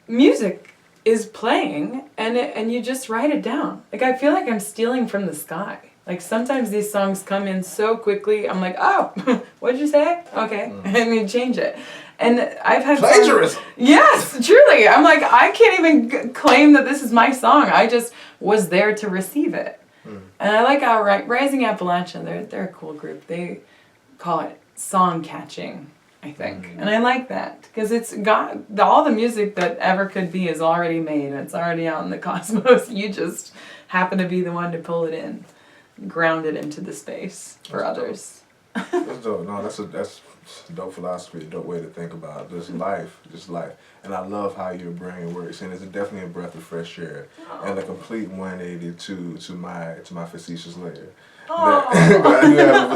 Speaker 1: music is playing, and you just write it down. Like, I feel like I'm stealing from the sky. Like, sometimes these songs come in so quickly, I'm like, oh, what'd you say? Okay, and you change it. And I've had
Speaker 2: plagiarism.
Speaker 1: Yes, truly. I'm like, I can't even claim that this is my song. I just was there to receive it. And I like how Rising Appalachia, they're a cool group. They call it song catching, I think. And I like that, because it's got all the music that ever could be is already made. It's already out in the cosmos. You just happen to be the one to pull it in, ground it into the space for others.
Speaker 2: That's dope. No, that's a dope philosophy, a dope way to think about it. Just life. And I love how your brain works, and it's definitely a breath of fresh air and a complete 180 to my facetious layer. But I do have.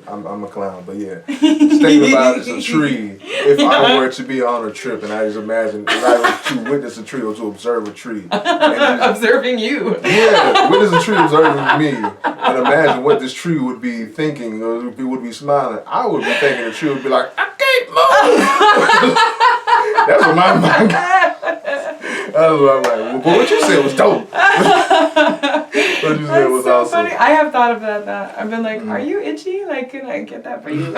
Speaker 2: I'm a clown, but yeah. Just thinking about it's a tree. If I were to be on a trip, and I just imagine if I were to witness a tree or to observe a tree,
Speaker 1: observing you.
Speaker 2: Yeah, witness a tree observing me, and imagine what this tree would be thinking or would be smiling. I would be thinking the tree would be like, I can't move. That's what my mind. That's what I'm like. But what you said was dope. What you said was
Speaker 1: so
Speaker 2: awesome.
Speaker 1: Funny. I have thought about that. I've been like, are you itchy? Like, can I get that for you?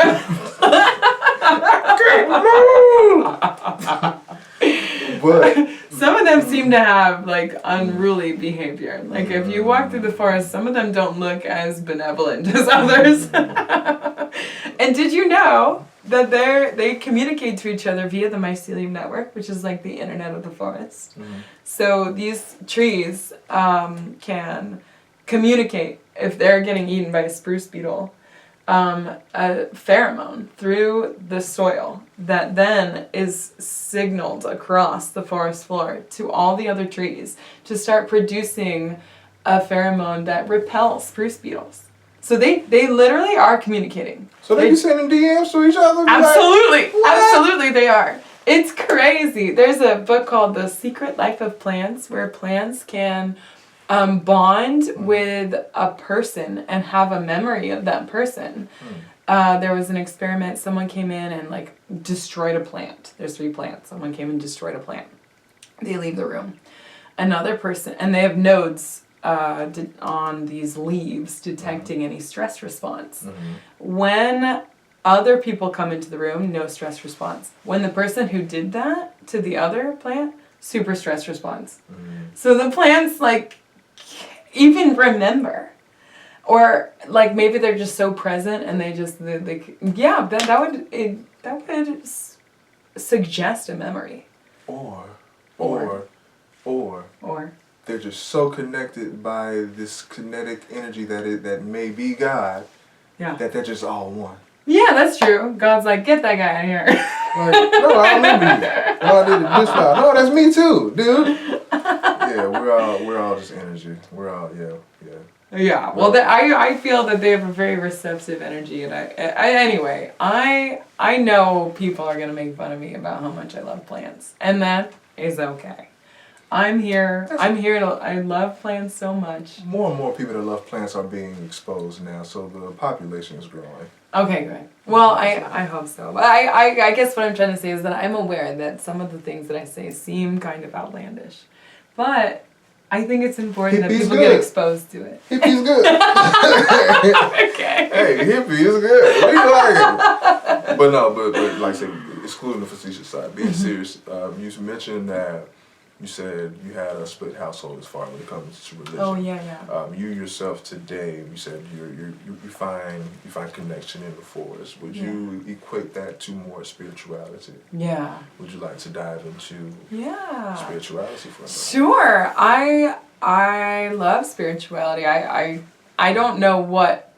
Speaker 2: But
Speaker 1: some of them seem to have like unruly behavior. Like if you walk through the forest, some of them don't look as benevolent as others. And did you know that they communicate to each other via the mycelium network, which is like the internet of the forest? Mm-hmm. So these trees can communicate if they're getting eaten by a spruce beetle, a pheromone through the soil that then is signaled across the forest floor to all the other trees to start producing a pheromone that repels spruce beetles. So they literally are communicating.
Speaker 2: So they be sending DMs to each other?
Speaker 1: Absolutely. Like, absolutely they are. It's crazy. There's a book called The Secret Life of Plants where plants can bond with a person and have a memory of that person. There was an experiment. Someone came in and like destroyed a plant. There's 3 plants. Someone came and destroyed a plant. They leave the room. Another person, and they have nodes on these leaves detecting any stress response. When other people come into the room, no stress response. When the person who did that to the other plant, super stress response. So the plants like even remember, or like maybe they're just so present and they just that would suggest a memory.
Speaker 2: Or they're just so connected by this kinetic energy that may be God. Yeah. That they're just all one.
Speaker 1: Yeah, that's true. God's like, get that guy out of here.
Speaker 2: Like, no, I remember you. No, I did it this far. No, that's me too, dude. Yeah, we're all just energy. We're all
Speaker 1: Yeah. Well, I feel that they have a very receptive energy, and anyway, I know people are gonna make fun of me about how much I love plants, and that is okay. I love plants so much.
Speaker 2: More and more people that love plants are being exposed now, so the population is growing.
Speaker 1: Okay, good. Well, I hope so. But I guess what I'm trying to say is that I'm aware that some of the things that I say seem kind of outlandish. But I think it's important that people get exposed to it.
Speaker 2: Hippie's good.
Speaker 1: Okay.
Speaker 2: Hey, hippie is good. What do you like? But like I said, excluding the facetious side, being serious, you mentioned that you said you had a split household as far when it comes to religion.
Speaker 1: Oh yeah.
Speaker 2: You yourself today, you said you find connection in the forest. Would you equate that to more spirituality?
Speaker 1: Yeah.
Speaker 2: Would you like to dive into spirituality for a moment?
Speaker 1: Sure. I love spirituality. I don't know what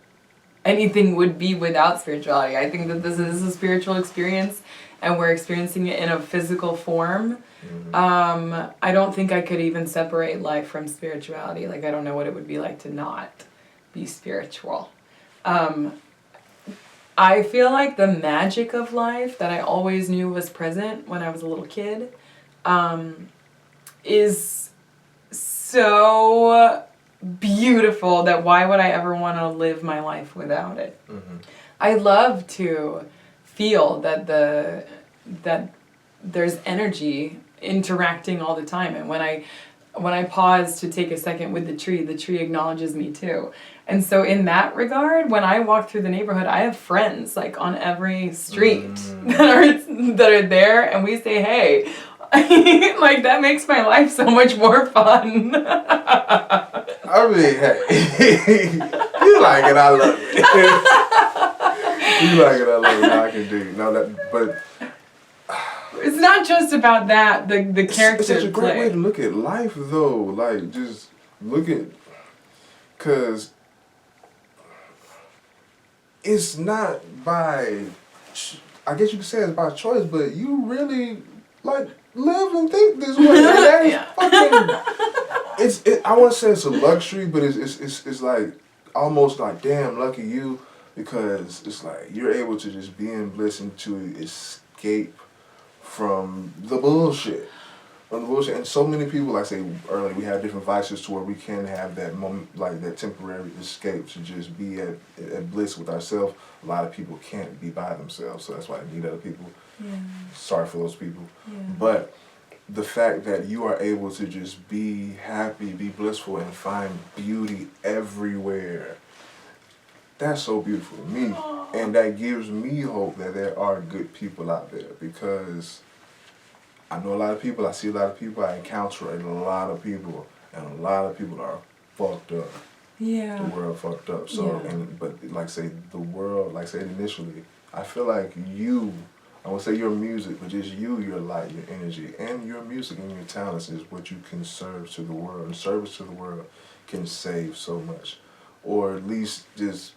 Speaker 1: anything would be without spirituality. I think that this is a spiritual experience and we're experiencing it in a physical form. I don't think I could even separate life from spirituality. Like, I don't know what it would be like to not be spiritual. I feel like the magic of life that I always knew was present when I was a little kid is so beautiful that why would I ever want to live my life without it? I love to feel that there's energy interacting all the time, and when I pause to take a second with the tree acknowledges me too. And so in that regard, when I walk through the neighborhood, I have friends like on every street that are there, and we say hey. Like, that makes my life so much more fun.
Speaker 2: I mean, hey, you like it, I love it. You like it, I love it. I can dig. No, but
Speaker 1: it's not just about that. The character.
Speaker 2: It's such a great way to look at life, though. Like, just look at, cause it's not by, I guess you could say it's by choice, but you really like live and think this way. And that is fucking. I won't say it's a luxury, but it's like almost like, damn, lucky you, because it's like you're able to just be in bliss and to escape from the bullshit. From the bullshit. And so many people, like I say earlier, we have different vices to where we can have that moment, like that temporary escape to just be at bliss with ourselves. A lot of people can't be by themselves, so that's why they need other people.
Speaker 1: Yeah.
Speaker 2: Sorry for those people.
Speaker 1: Yeah.
Speaker 2: But the fact that you are able to just be happy, be blissful, and find beauty everywhere, that's so beautiful to me.
Speaker 1: Aww.
Speaker 2: And that gives me hope that there are good people out there, because I know a lot of people, I see a lot of people, I encounter a lot of people, and a lot of people are fucked up.
Speaker 1: Yeah.
Speaker 2: The world fucked up. So,
Speaker 1: Yeah.
Speaker 2: but like say the world, like say initially, I feel like you, I won't say your music, but just you, your light, your energy, and your music and your talents is what you can serve to the world. And service to the world can save so much. Or at least just,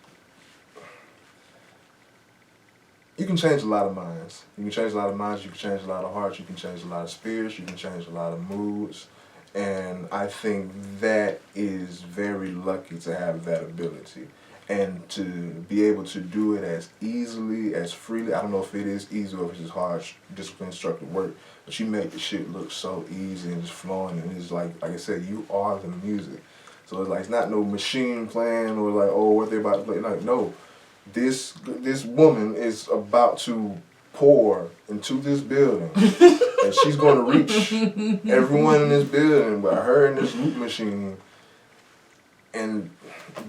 Speaker 2: you can change a lot of minds. You can change a lot of minds, you can change a lot of hearts, you can change a lot of spirits, you can change a lot of moods. And I think that is very lucky to have that ability. And to be able to do it as easily, as freely. I don't know if it is easy or if it's just hard, disciplined, structured work. But you make the shit look so easy and just flowing. And it's like I said, you are the music. So it's like, it's not no machine playing or like, oh, what they about to play. Like, no. This woman is about to pour into this building. And she's going to reach everyone in this building by her in this loop machine. And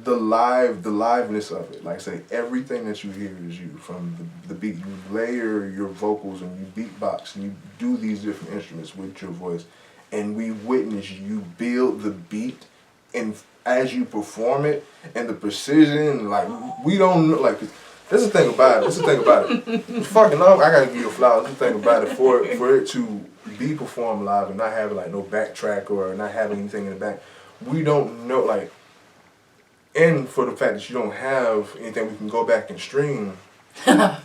Speaker 2: the liveness of it, like I say, everything that you hear is you. From the beat, you layer your vocals and you beatbox and you do these different instruments with your voice, and we witness you build the beat, and as you perform it, and the precision, like we don't know, like that's the thing about it. Fucking up, I gotta give you a flower. That's the thing about it, for it to be performed live and not having like no backtrack or not having anything in the back, we don't know like. And for the fact that you don't have anything we can go back and stream, whether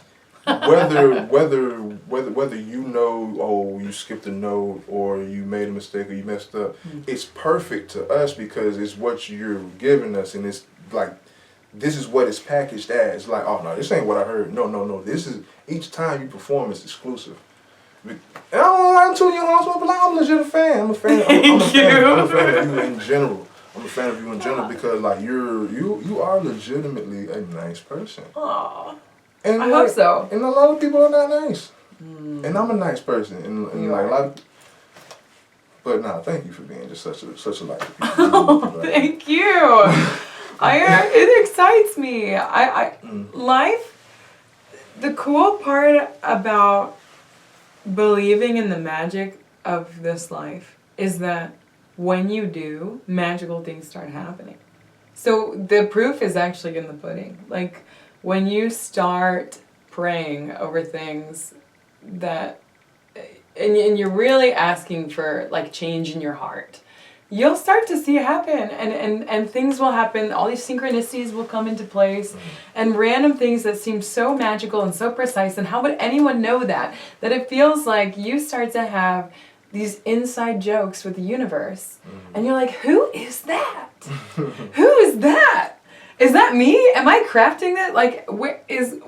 Speaker 2: you know, oh, you skipped a note or you made a mistake or you messed up, it's perfect to us because it's what you're giving us, and it's like, this is what it's packaged as. Like, oh no, this ain't what I heard. No. This is, each time you perform, it's exclusive. And I don't lie to you, but like, I'm legit a fan. I'm a fan. I'm a fan of you in general. I'm a fan of you in general because like you are legitimately a nice person.
Speaker 1: Aww.
Speaker 2: And
Speaker 1: I hope so.
Speaker 2: And a lot of people are not nice. And I'm a nice person. And like a lot of, but nah, thank you for being just such a light.
Speaker 1: Oh, thank you. It excites me. Life, the cool part about believing in the magic of this life is that when you do, magical things start happening. So the proof is actually in the pudding. Like when you start praying over things that, and you're really asking for like change in your heart, you'll start to see it happen, and things will happen. All these synchronicities will come into place, and random things that seem so magical and so precise. And how would anyone know that? That it feels like you start to have these inside jokes with the universe. And you're like, who is that? Who is that? Is that me? Am I crafting that? Like, where is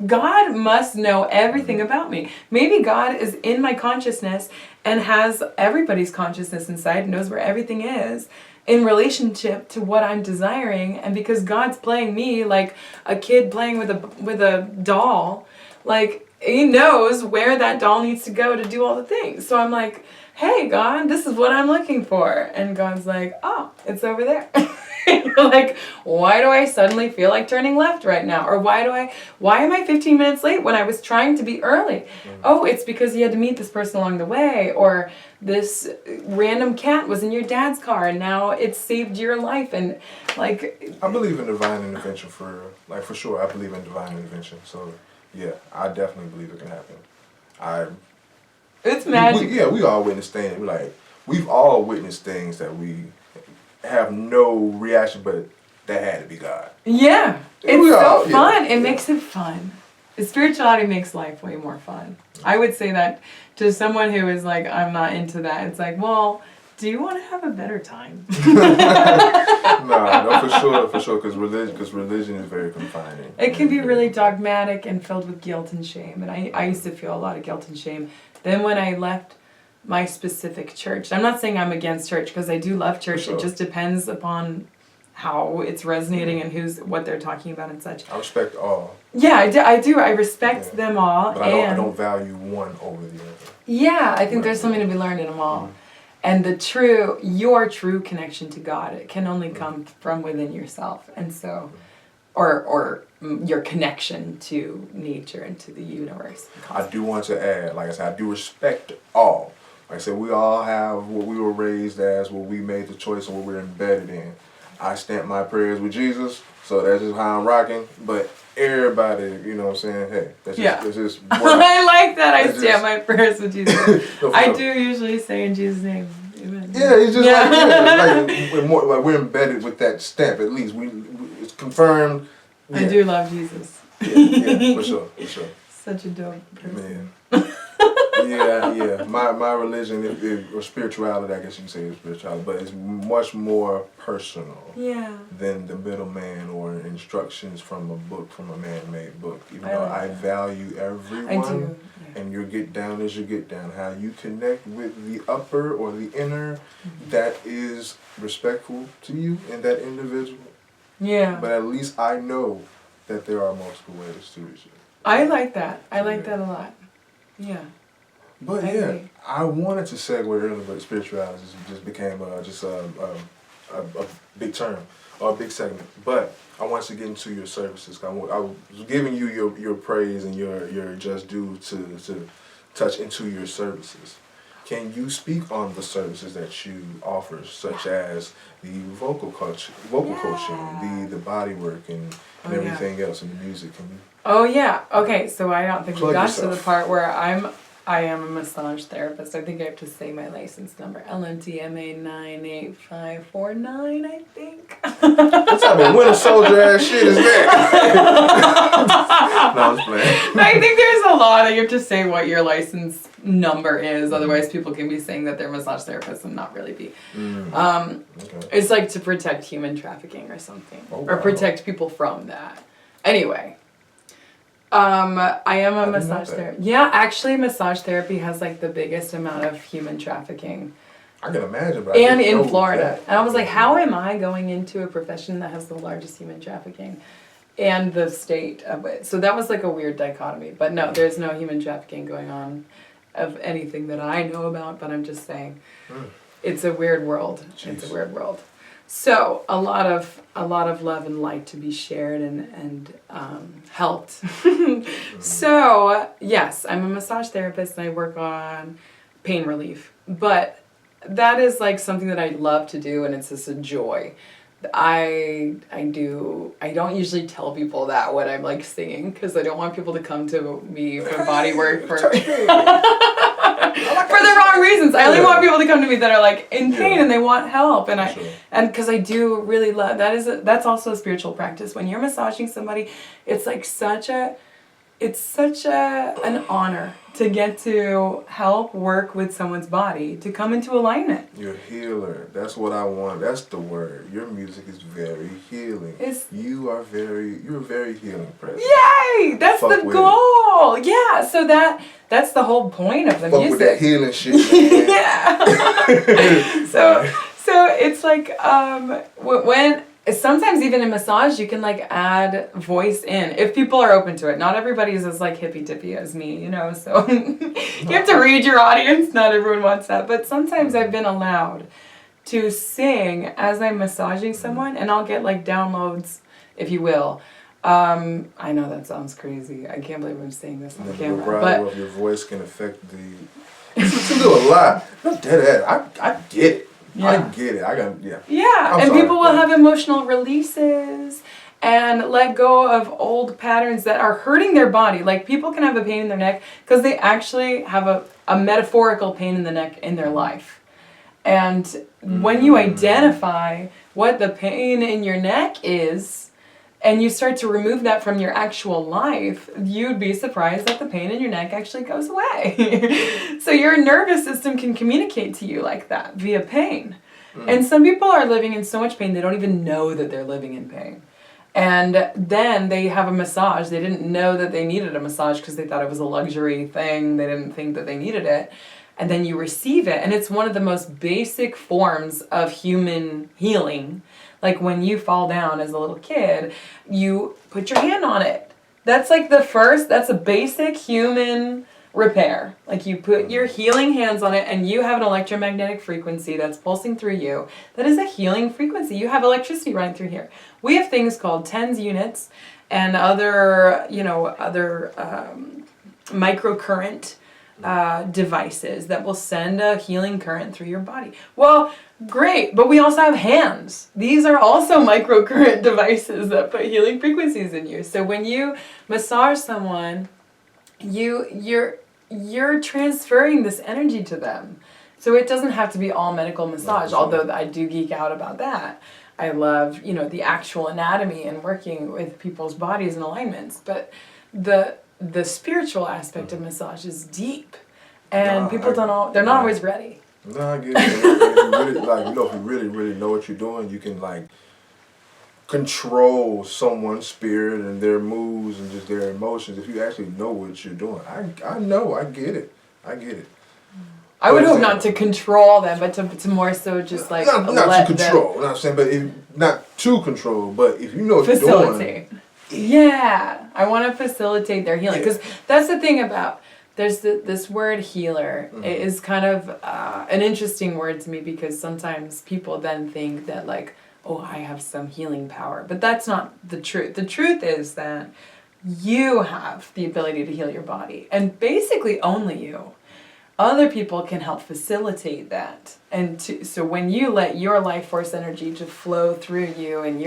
Speaker 1: God must know everything about me. Maybe God is in my consciousness and has everybody's consciousness inside, knows where everything is in relationship to what I'm desiring. And because God's playing me like a kid playing with a doll, like, he knows where that doll needs to go to do all the things. So I'm like, hey, God, this is what I'm looking for. And God's like, oh, it's over there. And you're like, why do I suddenly feel like turning left right now? Or why am I 15 minutes late when I was trying to be early? Oh, it's because you had to meet this person along the way. Or this random cat was in your dad's car and now it saved your life. And like,
Speaker 2: I believe in divine intervention for sure. I believe in divine intervention. So yeah, I definitely believe it can happen.
Speaker 1: It's magic.
Speaker 2: We all witness things. We've all witnessed things that we have no reaction, but that had to be God.
Speaker 1: Yeah, it's so fun. It makes it fun. Spirituality makes life way more fun. I would say that to someone who is like, I'm not into that. It's like, well, Do you want to have a better time?
Speaker 2: No, for sure, because religion is very confining.
Speaker 1: It can be really dogmatic and filled with guilt and shame, and I used to feel a lot of guilt and shame. Then when I left my specific church, I'm not saying I'm against church, because I do love church. Sure. It just depends upon how it's resonating and what they're talking about and such.
Speaker 2: I respect all.
Speaker 1: Yeah, I do. I respect them all.
Speaker 2: But I don't value one over the other. Yeah,
Speaker 1: I think there's something to be learned in them all. Mm-hmm. And your true connection to God, it can only come from within yourself. And so, or your connection to nature and to the universe.
Speaker 2: I do want to add, like I said, I do respect all. Like I said, we all have what we were raised as, what we made the choice, and what we're embedded in. I stamp my prayers with Jesus, so that's just how I'm rocking. But everybody, you know what I'm saying? Hey, that's just
Speaker 1: I like that. I stamp my prayers with Jesus. I do usually say in Jesus' name. Amen.
Speaker 2: Yeah, it's just like we're embedded with that stamp. At least it's confirmed. Yeah.
Speaker 1: I do love Jesus.
Speaker 2: Yeah, for sure.
Speaker 1: Such a dope person.
Speaker 2: Yeah. My religion or spirituality, I guess you can say, is spirituality, but it's much more personal than the middleman or instructions from a book, from a man-made book. Even though I value everyone, I do. And your get down is your get down. How you connect with the upper or the inner, that is respectful to you and that individual. Yeah. But at least I know that there are multiple ways to reach it.
Speaker 1: I like that. I like that a lot. Yeah.
Speaker 2: But I wanted to segue earlier, but spirituality just became a big term or a big segment. But I wanted to get into your services. I was giving you your praise and your just due to touch into your services. Can you speak on the services that you offer, such as the vocal coaching, the body work, and everything else, and the music?
Speaker 1: Oh yeah. Okay. So I don't think we got to the part where I am a massage therapist. I think I have to say my license number. LMTMA 98549, I think.
Speaker 2: What type of Winter Soldier ass shit is that? No, I was playing.
Speaker 1: I think there's a law that you have to say what your license number is. Otherwise, people can be saying that they're massage therapists and not really be. It's like to protect human trafficking or something. Or protect people from that. Anyway. I am a massage therapist. Yeah, actually, massage therapy has like the biggest amount of human trafficking.
Speaker 2: I can imagine, but
Speaker 1: and in Florida. And I was like, how am I going into a profession that has the largest human trafficking and the state of it? So that was like a weird dichotomy. But no, there's no human trafficking going on of anything that I know about, but I'm just saying it's a weird world. Jeez. It's a weird world. So a lot of love and light to be shared and helped. So yes, I'm a massage therapist and I work on pain relief. But that is like something that I love to do, and it's just a joy. I don't usuly tell people that when I'm like singing, because I don't want people to come to me for body work for the wrong reasons. I only want people to come to me that are like in pain and they want help, and because I do really love that's also a spiritual practice. When you're massaging somebody, it's like such an honor to get to help work with someone's body to come into alignment.
Speaker 2: You're a healer. That's what I want. That's the word. Your music is very healing. You're a very healing presence.
Speaker 1: Yay! That's the goal. Yeah. So that's the whole point of the music.
Speaker 2: With that healing shit.
Speaker 1: Yeah. So it's like when. Sometimes even in massage, you can like add voice in if people are open to it. Not everybody's as like hippy-dippy as me, so you have to read your audience. Not everyone wants that. But sometimes I've been allowed to sing as I'm massaging someone, and I'll get like downloads, if you will. I know that sounds crazy. I can't believe I'm saying this on the camera.
Speaker 2: But of your voice can affect the... You can do a lot. Not dead ass. I get it. Yeah. I get it.
Speaker 1: Yeah, and people will have emotional releases and let go of old patterns that are hurting their body. Like people can have a pain in their neck because they actually have a metaphorical pain in the neck in their life. And when you identify what the pain in your neck is, and you start to remove that from your actual life, you'd be surprised that the pain in your neck actually goes away. So your nervous system can communicate to you like that via pain. And some people are living in so much pain they don't even know that they're living in pain. And then they have a massage. They didn't know that they needed a massage because they thought it was a luxury thing. They didn't think that they needed it. And then you receive it. And it's one of the most basic forms of human healing. Like when you fall down as a little kid, you put your hand on it. That's like that's a basic human repair. Like you put your healing hands on it and you have an electromagnetic frequency that's pulsing through you. That is a healing frequency. You have electricity running through here. We have things called TENS units and other microcurrent devices that will send a healing current through your body. Well, great, but we also have hands. These are also microcurrent devices that put healing frequencies in you. So when you massage someone, you're transferring this energy to them. So it doesn't have to be all medical massage, although I do geek out about that. I love, the actual anatomy and working with people's bodies and alignments. But the spiritual aspect of massage is deep. And people they're not always ready.
Speaker 2: No, I get it. If you really, really know what you're doing, you can control someone's spirit and their moods and just their emotions if you actually know what you're doing. I know, I get it.
Speaker 1: I would hope not to control them, but to more so just like
Speaker 2: not to control. Them. Not saying, but not to control. But if you know what you're doing,
Speaker 1: yeah, I want to facilitate their healing because that's the thing about this word healer. It is kind of an interesting word to me because sometimes people then think that I have some healing power. But that's not the truth. The truth is that you have the ability to heal your body. And basically only you. Other people can help facilitate that. And so when you let your life force energy to flow through you and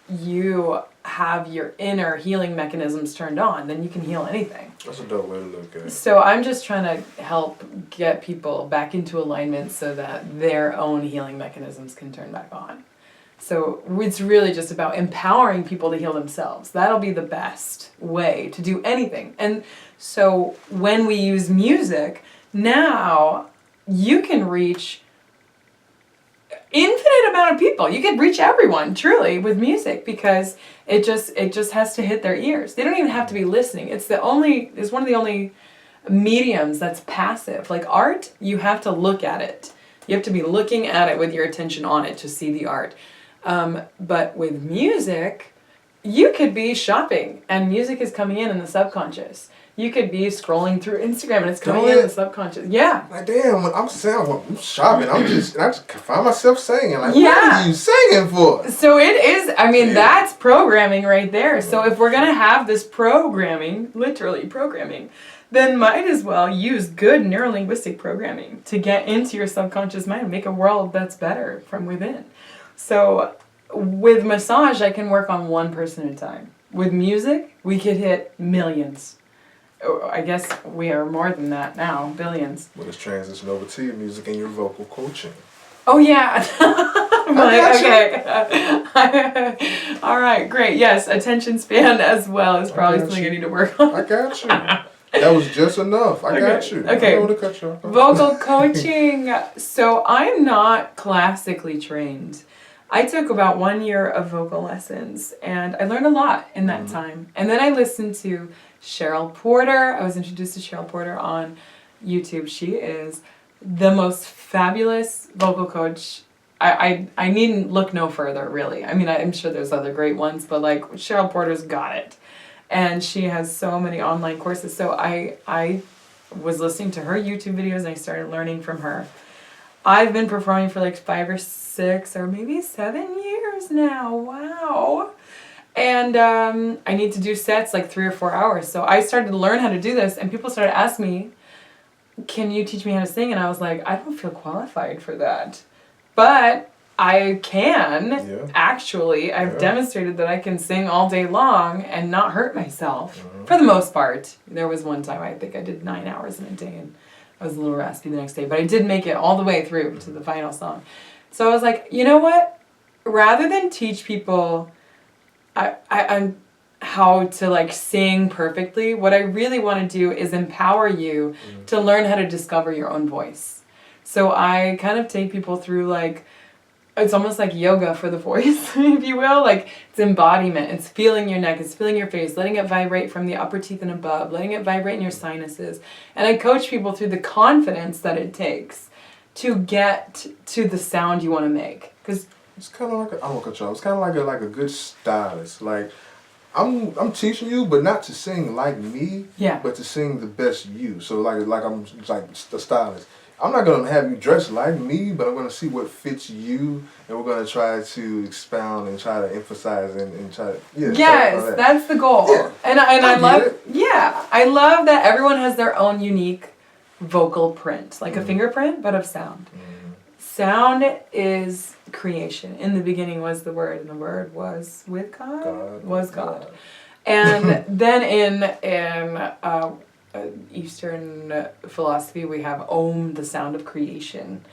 Speaker 1: you have your inner healing mechanisms turned on, then you can heal anything.
Speaker 2: That's a dope way to look at it.
Speaker 1: So I'm just trying to help get people back into alignment so that their own healing mechanisms can turn back on. So it's really just about empowering people to heal themselves. That'll be the best way to do anything. And so when we use music, now you can reach infinite amount of people. You can reach everyone truly with music because it just has to hit their ears. They don't even have to be listening. It's one of the only mediums that's passive. Like art, you have to look at it. You have to be looking at it with your attention on it to see the art. But with music, you could be shopping and music is coming in the subconscious. You could be scrolling through Instagram and it's coming in the subconscious. Yeah.
Speaker 2: Like, damn, when I'm shopping, I just find myself singing. Like, what are you singing for?
Speaker 1: So it is, that's programming right there. So if we're going to have this programming, literally programming, then might as well use good neurolinguistic programming to get into your subconscious mind and make a world that's better from within. So with massage, I can work on one person at a time. With music, we could hit millions. I guess we are more than that now, billions.
Speaker 2: Well, let's transition over to your music and your vocal coaching.
Speaker 1: Oh, yeah. Okay. All right, great. Yes, attention span as well is probably something I need to work on.
Speaker 2: I got you. That was just enough. I got you.
Speaker 1: Okay.
Speaker 2: I don't want to cut you off.
Speaker 1: Vocal coaching. So I'm not classically trained. I took about 1 year of vocal lessons, and I learned a lot in that time. And then I listened to Cheryl Porter. I was introduced to Cheryl Porter on YouTube. She is the most fabulous vocal coach. I needn't look no further, really. I'm sure there's other great ones, but Cheryl Porter's got it. And she has so many online courses. So I was listening to her YouTube videos and I started learning from her. I've been performing for 5 or 6 or maybe 7 years now. Wow. And I need to do sets 3 or 4 hours. So I started to learn how to do this and people started asking me, can you teach me how to sing? And I was like, I don't feel qualified for that. But I can, actually. I've demonstrated that I can sing all day long and not hurt myself, for the most part. There was one time I think I did 9 hours in a day and I was a little raspy the next day. But I did make it all the way through to the final song. So I was like, you know what? Rather than teach people I'm how to like sing perfectly. What I really want to do is empower you to learn how to discover your own voice. So I kind of take people through like, it's almost like yoga for the voice, if you will. Like it's embodiment. It's feeling your neck. It's feeling your face, letting it vibrate from the upper teeth and above, letting it vibrate in your sinuses. And I coach people through the confidence that it takes to get to the sound you want to make. Because
Speaker 2: it's kind of like I don't cut you off. It's kind of like a good stylist. Like I'm teaching you, but not to sing like me, but to sing the best you. So like I'm like the stylist. I'm not gonna have you dress like me, but I'm gonna see what fits you, and we're gonna try to expound and try to emphasize and try to
Speaker 1: yes, that's the goal. Yeah. And I love I love that everyone has their own unique vocal print, like a fingerprint, but of sound. Sound is creation. In the beginning was the Word, and the Word was with God. Was God. And then in Eastern philosophy, we have Om, the sound of creation.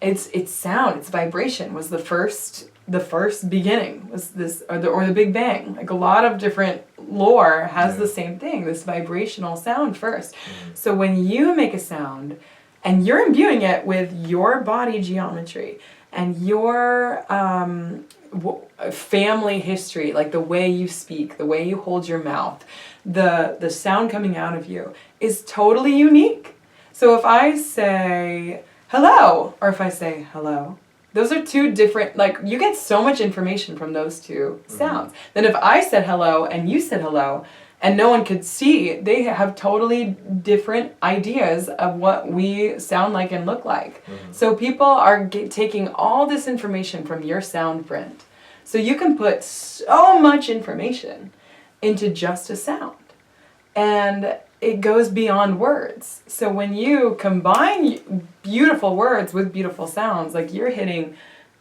Speaker 1: It's sound. It's vibration. Was the first beginning. Was this or the Big Bang? Like a lot of different lore has the same thing. This vibrational sound first. So when you make a sound, and you're imbuing it with your body geometry and your family history, like the way you speak, the way you hold your mouth, the sound coming out of you is totally unique. So if I say hello, or if I say hello, those are two different, like you get so much information from those two sounds. Then if I said hello and you said hello, and no one could see, they have totally different ideas of what we sound like and look like. So people are taking all this information from your sound print. So you can put so much information into just a sound. And it goes beyond words. So when you combine beautiful words with beautiful sounds, like you're hitting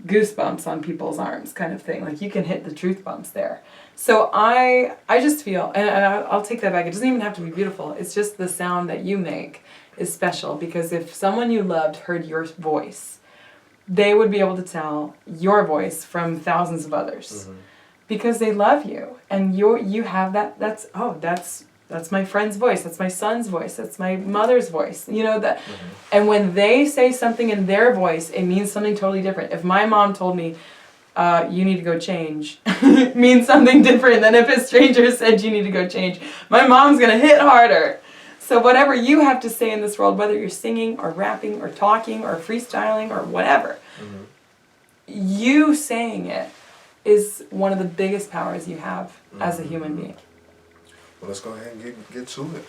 Speaker 1: goosebumps on people's arms kind of thing. Like you can hit the truth bumps there. So I just feel, and I'll take that back, it doesn't even have to be beautiful, it's just the sound that you make is special, because if someone you loved heard your voice, they would be able to tell your voice from thousands of others, because they love you, and you have that's my friend's voice, that's my son's voice, that's my mother's voice, you know that. And when they say something in their voice, it means something totally different. If my mom told me, you need to go change, means something different than if a stranger said you need to go change. My mom's gonna hit harder. So whatever you have to say in this world, whether you're singing or rapping or talking or freestyling or whatever, you saying it is one of the biggest powers you have as a human being.
Speaker 2: Well, let's go ahead and get to it.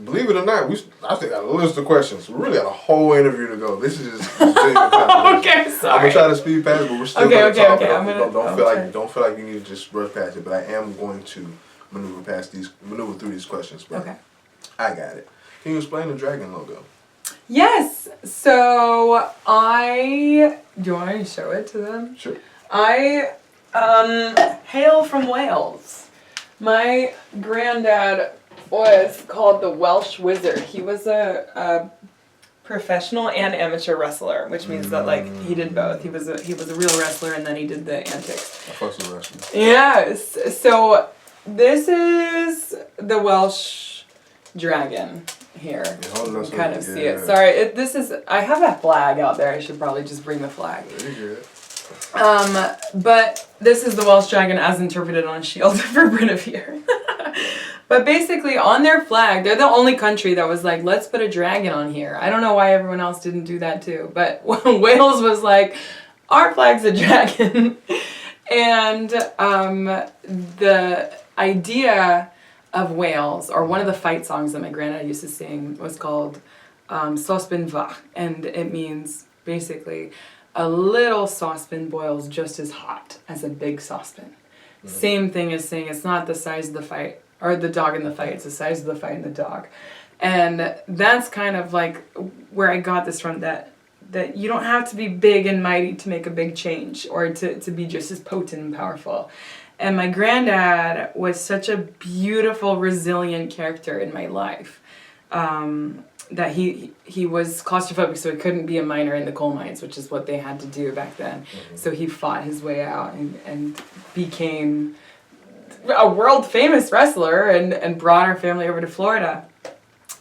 Speaker 2: Believe it or not, I think got a list of questions. We really got a whole interview to go. This is just
Speaker 1: okay, sorry.
Speaker 2: I'm gonna try to speed past, but we're still
Speaker 1: gonna talk.
Speaker 2: Okay. Don't feel like you need to just rush past it. But I am going to maneuver through these questions. But
Speaker 1: okay,
Speaker 2: I got it. Can you explain the dragon logo?
Speaker 1: Yes. So do you want me to show it to them?
Speaker 2: Sure.
Speaker 1: I hail from Wales. My granddad was called the Welsh Wizard. He was a professional and amateur wrestler, which means that like he did both. He was a real wrestler, and then he did the antics.
Speaker 2: I fucks with wrestling.
Speaker 1: Yes. So this is the Welsh dragon here. You can kind of see it. Sorry, I have a flag out there. I should probably just bring the flag.
Speaker 2: Very good.
Speaker 1: But this is the Welsh dragon as interpreted on a shield for Brynnevere. But basically on their flag, they're the only country that was like, let's put a dragon on here. I don't know why everyone else didn't do that too, but Wales was like, our flag's a dragon. And the idea of Wales, or one of the fight songs that my granddad used to sing, was called Saucepan Fach, and it means basically a little saucepan boils just as hot as a big saucepan. Same thing as saying it's not the size of the fight, or the dog in the fight, it's the size of the fight in the dog. And that's kind of like where I got this from, that you don't have to be big and mighty to make a big change, or to be just as potent and powerful. And my granddad was such a beautiful, resilient character in my life. That he was claustrophobic, so he couldn't be a miner in the coal mines, which is what they had to do back then. So he fought his way out and became a world famous wrestler and brought our family over to Florida,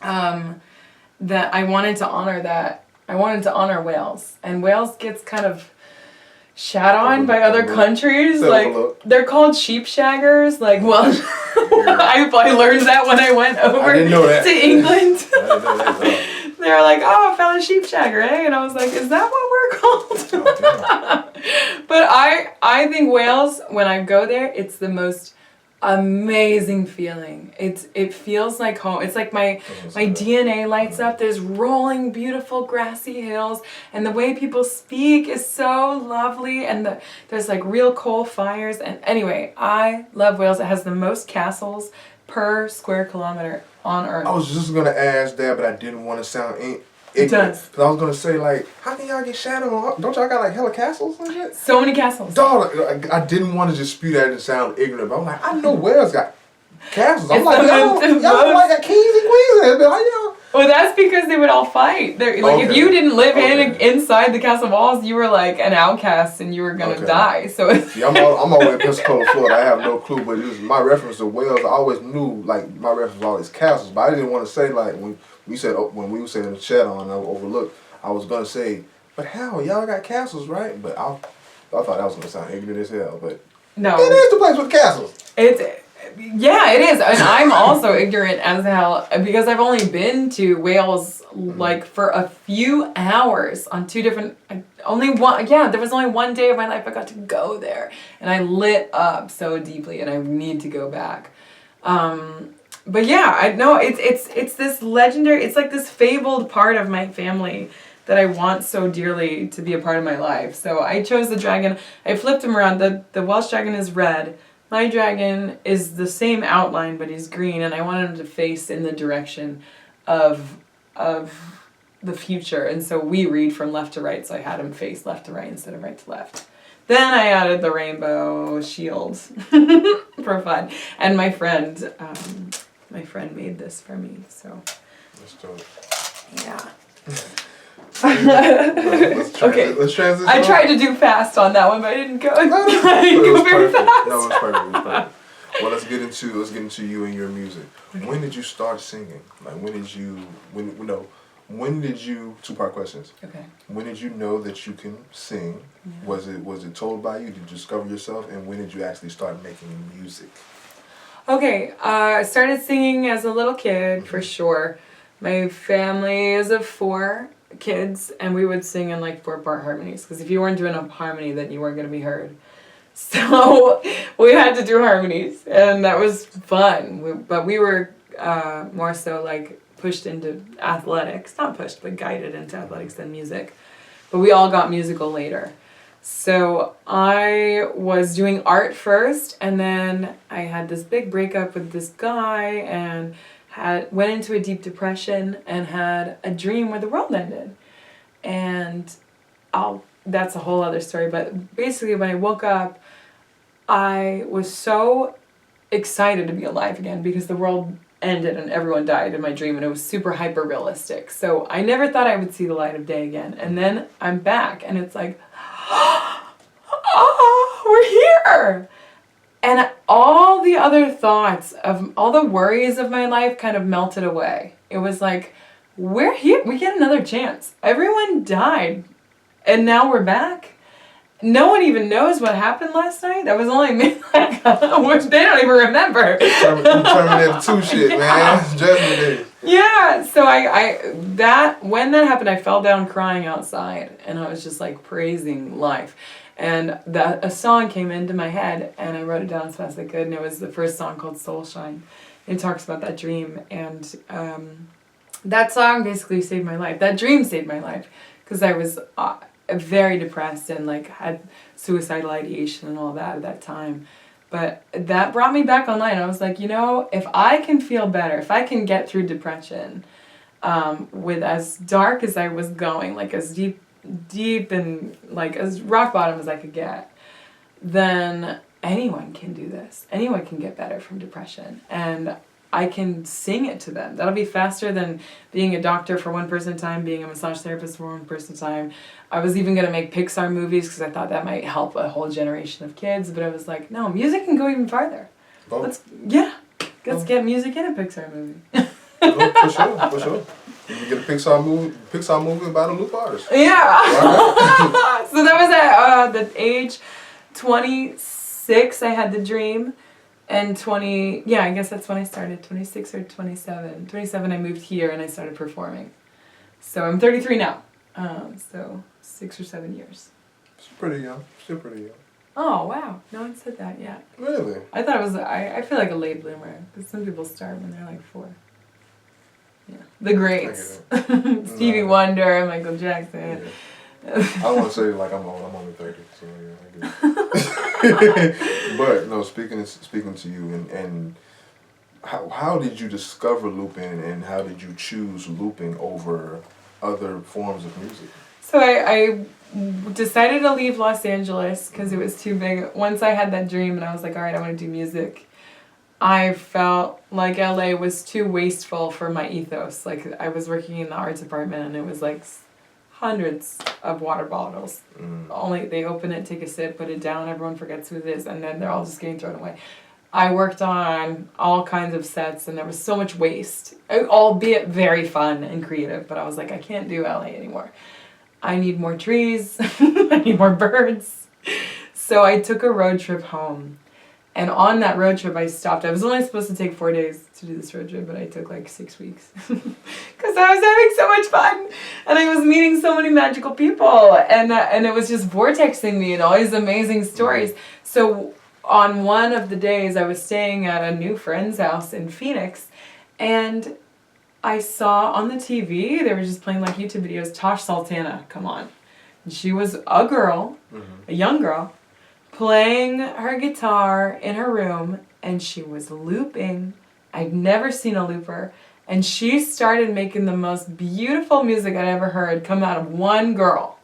Speaker 1: that I wanted to honor that. I wanted to honor Wales. And Wales gets kind of shat on by other countries. Like, they're called sheep shaggers. Like, well, I learned that when I went over to England. They were like, oh, I found a sheep shagger, eh? And I was like, is that what we're called? But I think Wales, when I go there, it's the most amazing feeling. It feels like home. It's like my DNA lights up. There's rolling, beautiful, grassy hills, and the way people speak is so lovely. And there's like real coal fires. And anyway, I love Wales. It has the most castles per square kilometer on Earth.
Speaker 2: I was just gonna ask that, but I didn't want to sound ignorant.
Speaker 1: It does.
Speaker 2: Because I was gonna say, like, how can y'all get shadowed on? Don't y'all got like hella castles and shit?
Speaker 1: So many castles.
Speaker 2: Dog, I didn't want to just spew that and sound ignorant, but I'm like, I know Wales got castles. I'm like, y'all like got kings and queens in it. How y'all?
Speaker 1: Well, that's because they would all fight. Like, if you didn't live inside the castle walls, you were like an outcast and you were gonna die. So
Speaker 2: see, I'm all the way in Pensacola, Florida. I have no clue, but it was my reference to Wales. I always knew, like, my reference was all these castles, but I didn't want to say, like, when we were saying in the chat on overlooked, I was gonna say, but how y'all got castles, right? But I thought that was gonna sound ignorant as hell, but
Speaker 1: no,
Speaker 2: it is the place with castles.
Speaker 1: Yeah, it is, and I'm also ignorant as hell because I've only been to Wales like for a few hours on two different. Only one. Yeah, there was only one day of my life I got to go there, and I lit up so deeply, and I need to go back. But yeah, I know it's this legendary. It's like this fabled part of my family that I want so dearly to be a part of my life. So I chose the dragon. I flipped him around. The Welsh dragon is red. My dragon is the same outline, but he's green, and I wanted him to face in the direction of the future. And so we read from left to right, so I had him face left to right instead of right to left. Then I added the rainbow shield for fun. And my friend made this for me, so.
Speaker 2: That's dope.
Speaker 1: Yeah.
Speaker 2: Let's transition.
Speaker 1: I tried to do fast on that one, but I didn't go.
Speaker 2: No,
Speaker 1: go very fast.
Speaker 2: No, it's perfect. Well, let's get into you and your music. Okay. When did you start singing? Like, when did you? 2-part questions.
Speaker 1: Okay.
Speaker 2: When did you know that you can sing? Yeah. Was it told by you? Did you discover yourself? And when did you actually start making music? Okay,
Speaker 1: I started singing as a little kid, for sure. My family is of 4 kids, and we would sing in like 4-part harmonies, because if you weren't doing a harmony, then you weren't going to be heard. So we had to do harmonies, and that was fun. But we were more so like pushed into athletics, not pushed, but guided into athletics than music. But we all got musical later. So I was doing art first, and then I had this big breakup with this guy, and went into a deep depression and had a dream where the world ended. And that's a whole other story, but basically when I woke up, I was so excited to be alive again because the world ended and everyone died in my dream, and it was super hyper realistic. So I never thought I would see the light of day again. And then I'm back, and it's like, oh, we're here. And all the other thoughts of all the worries of my life kind of melted away. It was like, we're here. We get another chance. Everyone died, and now we're back. No one even knows what happened last night. That was only me. Like, which they don't even remember.
Speaker 2: Terminator 2 shit, man. Judgment Day.
Speaker 1: Yeah. So when that happened, I fell down crying outside, and I was just like praising life. And a song came into my head, and I wrote it down as fast as I could, and it was the first song called Soul Shine. It talks about that dream, and that song basically saved my life. That dream saved my life, because I was very depressed and like had suicidal ideation and all that at that time. But that brought me back online. I was like, if I can feel better, if I can get through depression with as dark as I was going, like as deep and like as rock bottom as I could get, then anyone can do this. Anyone can get better from depression, and I can sing it to them. That'll be faster than being a doctor for one person at a time, being a massage therapist for one person at a time. I was even going to make Pixar movies because I thought that might help a whole generation of kids, but I was like, no, music can go even farther.
Speaker 2: Oh.
Speaker 1: Let's get music in a Pixar movie.
Speaker 2: No, for sure. You can get a Pixar movie about a loop artist.
Speaker 1: Yeah.
Speaker 2: Right.
Speaker 1: So that was at the age 26. I had the dream, and I guess that's when I started. 26 or 27. 27. I moved here and I started performing. So I'm 33 now. So 6 or 7 years.
Speaker 2: She's pretty young. Still pretty young.
Speaker 1: Oh wow! No one said that yet.
Speaker 2: Really?
Speaker 1: I thought it was. I feel like a late bloomer because some people start when they're like 4. Yeah, the greats: Stevie Wonder, Michael Jackson.
Speaker 2: Yeah. I want to say like I'm only 30, so yeah, I get it. But no, speaking to you and how did you discover looping and how did you choose looping over other forms of music?
Speaker 1: So I decided to leave Los Angeles because it was too big. Once I had that dream and I was like, all right, I want to do music, I felt like LA was too wasteful for my ethos. Like I was working in the arts department and it was like hundreds of water bottles. Only they open it, take a sip, put it down, everyone forgets who it is, and then they're all just getting thrown away. I worked on all kinds of sets and there was so much waste, albeit very fun and creative, but I was like, I can't do LA anymore. I need more trees, I need more birds. So I took a road trip home. And on that road trip I stopped. I was only supposed to take 4 days to do this road trip, but I took like 6 weeks. Because I was having so much fun. And I was meeting so many magical people. And it was just vortexing me and all these amazing stories. So on one of the days I was staying at a new friend's house in Phoenix. And I saw on the TV, they were just playing like YouTube videos, Tosh Sultana come on. And she was a girl, a young girl, playing her guitar in her room, and she was looping. I'd never seen a looper. And she started making the most beautiful music I'd ever heard come out of one girl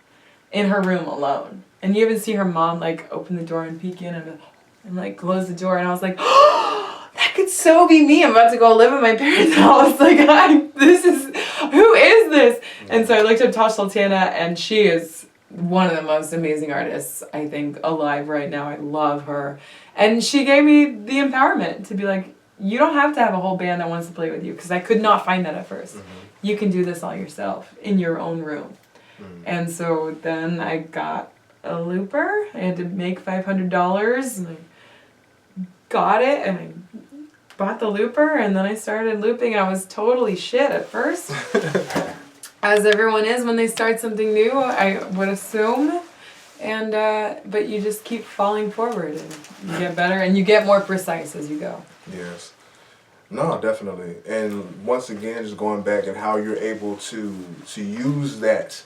Speaker 1: in her room alone. And you even see her mom like open the door and peek in and like close the door, and I was like, oh, that could so be me. I'm about to go live at my parents' house. Like, who is this? And so I looked up Tosh Sultana, and she is one of the most amazing artists, I think, alive right now. I love her. And she gave me the empowerment to be like, you don't have to have a whole band that wants to play with you, because I could not find that at first. You can do this all yourself in your own room. And so then I got a looper. I had to make $500, and I got it, and I bought the looper, and then I started looping. I was totally shit at first. As everyone is when they start something new, I would assume. And but you just keep falling forward, and you get better, and you get more precise as you go.
Speaker 2: Yes. No, definitely. And once again, just going back and how you're able to use that,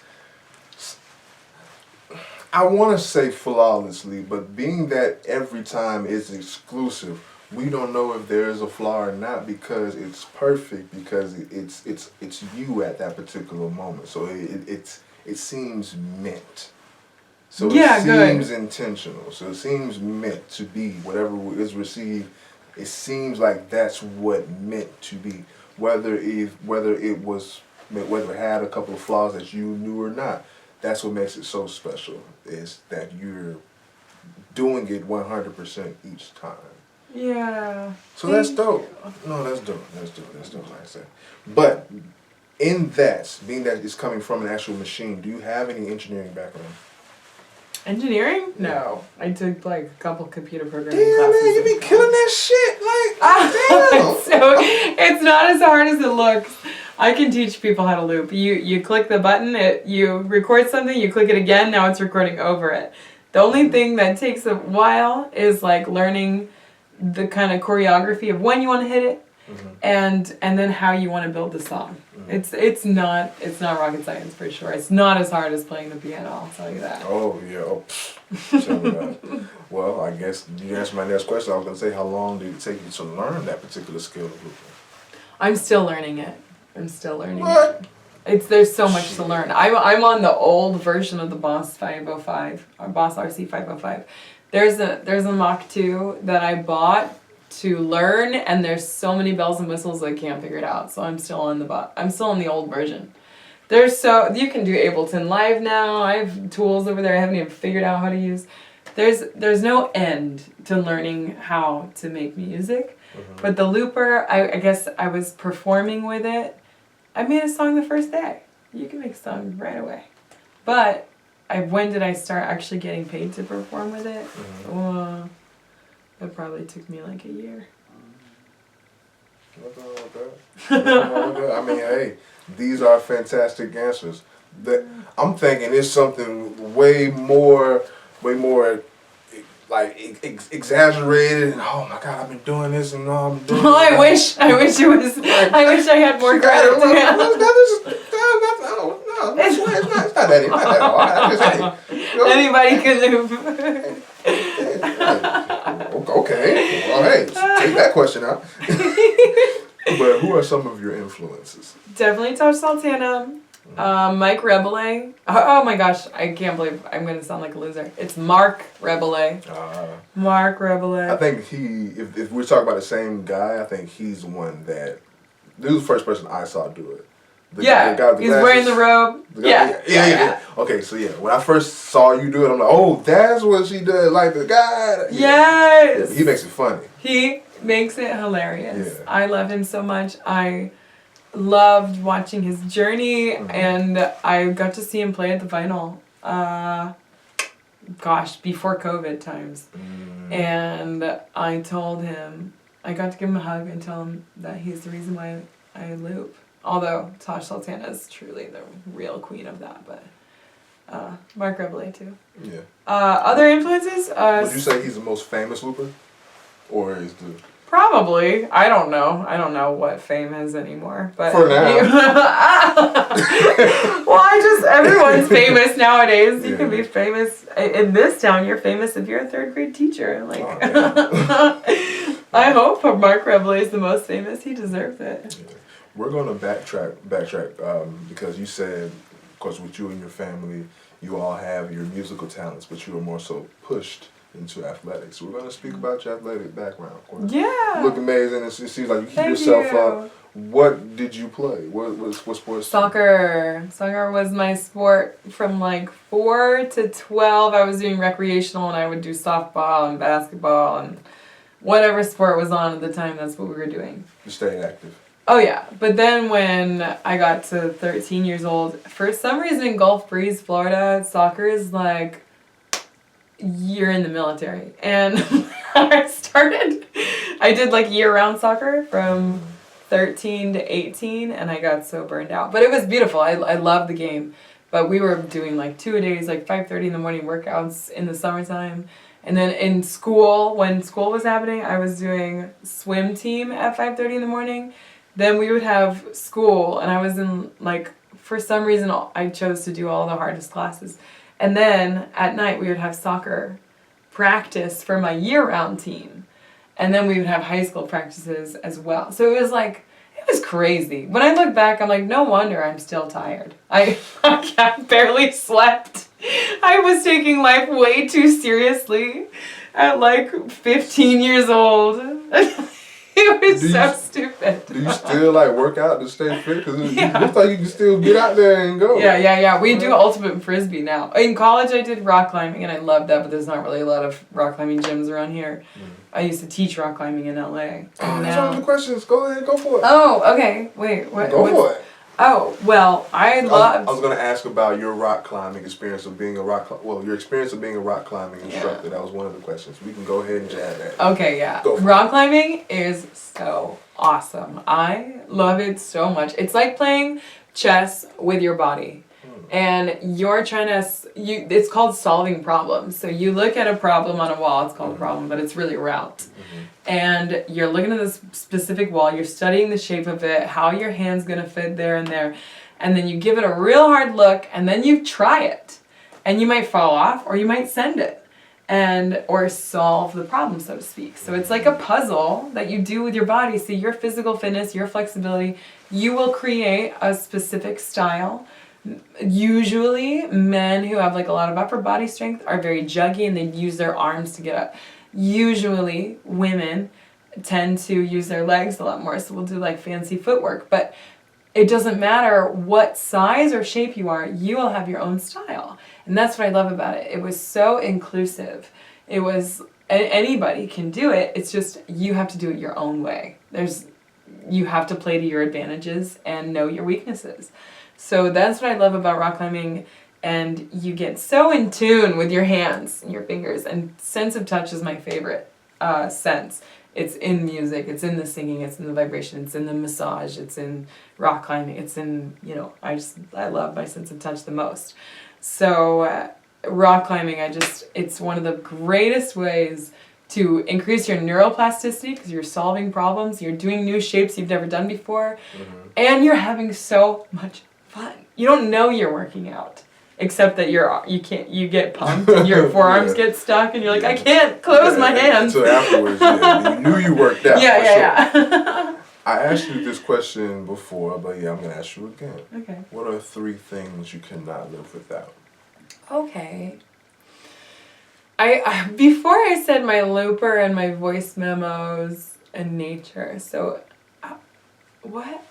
Speaker 2: I want to say flawlessly, but being that every time is exclusive, we don't know if there is a flaw or not, because it's perfect, because it's you at that particular moment. So it seems meant. So
Speaker 1: yeah,
Speaker 2: it seems intentional. So it seems meant to be. Whatever is received, it seems like that's what meant to be. Whether it had a couple of flaws that you knew or not, that's what makes it so special, is that you're doing it 100% each time.
Speaker 1: Yeah.
Speaker 2: So that's dope. No, that's dope. That's dope, like I said. But in that, being that it's coming from an actual machine, do you have any engineering background?
Speaker 1: Engineering? No. I took like a couple computer programming
Speaker 2: Damn,
Speaker 1: classes.
Speaker 2: man, you be killing that shit. Like, damn.
Speaker 1: So it's not as hard as it looks. I can teach people how to loop. You click the button, you record something, you click it again, now it's recording over it. The only thing that takes a while is like learning the kind of choreography of when you want to hit it, and then how you want to build the song. It's not rocket science for sure. It's not as hard as playing the piano, I'll tell you that.
Speaker 2: Oh yeah. Oh, tell me about it. Well, I guess you answered my next question. I was gonna say, how long did it take you to learn that particular skill of looping?
Speaker 1: I'm still learning it. There's so much to learn. I'm on the old version of the Boss 505, or Boss RC 505. There's a Mach 2 that I bought to learn, and there's so many bells and whistles I can't figure it out. So I'm still on the old version. You can do Ableton Live now. I have tools over there I haven't even figured out how to use. there's no end to learning how to make music. But the looper, I guess I was performing with it. I made a song the first day. You can make a song right away. But when did I start actually getting paid to perform with it? It probably took me like a year.
Speaker 2: Nothing wrong with that. Nothing wrong with that. I mean, hey, these are fantastic answers. I'm thinking it's something way more like exaggerated. And oh my God, I've been doing this and all I'm doing.
Speaker 1: Well, I wish it was. I wish I had more credit.
Speaker 2: It's not that hard.
Speaker 1: Anybody can live.
Speaker 2: Okay. Well, hey, take that question out. But who are some of your influences?
Speaker 1: Definitely Tosh Sultana. Mike Rebele. Oh my gosh, I can't believe I'm going to sound like a loser. It's Mark Rebele. Mark Rebele.
Speaker 2: I think if we're talking about the same guy, I think he's the one that, this was the first person I saw do it. The guy with the
Speaker 1: he's
Speaker 2: glasses.
Speaker 1: wearing the robe. Yeah.
Speaker 2: Okay, so when I first saw you do it, I'm like, oh, that's what she does, like the guy.
Speaker 1: Yes.
Speaker 2: He makes it funny.
Speaker 1: He makes it hilarious.
Speaker 2: Yeah.
Speaker 1: I love him so much. I loved watching his journey, and I got to see him play at the Vinyl. Before COVID times. And I told him, I got to give him a hug and tell him that he's the reason why I loop. Although Tosh Sultana is truly the real queen of that, but Mark Rebele too.
Speaker 2: Yeah.
Speaker 1: Other influences?
Speaker 2: Would you say he's the most famous looper? Or is the...
Speaker 1: Probably. I don't know. I don't know what fame is anymore. But
Speaker 2: for now.
Speaker 1: Everyone's famous nowadays. You can be famous in this town. You're famous if you're a third grade teacher. Like, I hope Mark Rebele is the most famous. He deserves it.
Speaker 2: Yeah. We're going to backtrack because you said, of course, with you and your family, you all have your musical talents, but you were more so pushed into athletics. We're going to speak about your athletic background. Of course.
Speaker 1: Yeah.
Speaker 2: You look amazing. It seems like you keep yourself up. What did you play? What sports?
Speaker 1: Soccer. Soccer was my sport from like 4 to 12. I was doing recreational, and I would do softball and basketball and whatever sport was on at the time. That's what we were doing.
Speaker 2: You stayed active.
Speaker 1: Oh yeah, but then when I got to 13 years old, for some reason in Gulf Breeze, Florida, soccer is like, you're in the military. And I did like year-round soccer from 13 to 18, and I got so burned out. But it was beautiful. I loved the game. But we were doing like 2-a-days, like 5:30 in the morning workouts in the summertime. And then in school, when school was happening, I was doing swim team at 5:30 in the morning. Then we would have school, and I was in, like, for some reason, I chose to do all the hardest classes. And then at night, we would have soccer practice for my year-round team. And then we would have high school practices as well. So it was like, it was crazy. When I look back, I'm like, no wonder I'm still tired. I barely slept. I was taking life way too seriously at, like, 15 years old. It was so stupid.
Speaker 2: Do you still like work out to stay fit? Because it looks like you can still get out there and go.
Speaker 1: Yeah. We do ultimate frisbee now. In college, I did rock climbing, and I loved that, but there's not really a lot of rock climbing gyms around here. I used to teach rock climbing in LA.
Speaker 2: That's one of the questions. Go ahead, go for it.
Speaker 1: Oh, okay. Wait, what?
Speaker 2: Go for it.
Speaker 1: Oh, well, I was
Speaker 2: going to ask about your rock climbing experience of being your experience of being a rock climbing instructor. That was one of the questions. We can go ahead and jab that.
Speaker 1: Okay, yeah. Rock climbing is so awesome. I love it so much. It's like playing chess with your body. And you're trying to, it's called solving problems. So you look at a problem on a wall, it's called a problem, but it's really a route. And you're looking at this specific wall, you're studying the shape of it, how your hand's gonna fit there and there. And then you give it a real hard look, and then you try it. And you might fall off, or you might send it. Or solve the problem, so to speak. So it's like a puzzle that you do with your body. See, your physical fitness, your flexibility, you will create a specific style. Usually, men who have like a lot of upper body strength are very juggy, and they use their arms to get up. Usually, women tend to use their legs a lot more, so we'll do like fancy footwork. But it doesn't matter what size or shape you are, you will have your own style. And that's what I love about it. It was so inclusive. It was, anybody can do it. It's just, you have to do it your own way. You have to play to your advantages and know your weaknesses. So that's what I love about rock climbing. And you get so in tune with your hands and your fingers. And sense of touch is my favorite sense. It's in music, it's in the singing, it's in the vibration, it's in the massage, it's in rock climbing, it's in, I love my sense of touch the most. So rock climbing, it's one of the greatest ways to increase your neuroplasticity because you're solving problems, you're doing new shapes you've never done before, and you're having so much fun. You don't know you're working out. Except that you get pumped and your forearms get stuck and you're like, I can't close my hands.
Speaker 2: So afterwards, you knew you worked out.
Speaker 1: Yeah.
Speaker 2: I asked you this question before, but I'm going to ask you again.
Speaker 1: Okay.
Speaker 2: What are 3 things you cannot live without?
Speaker 1: Okay. Before I said my looper and my voice memos and nature. So, what?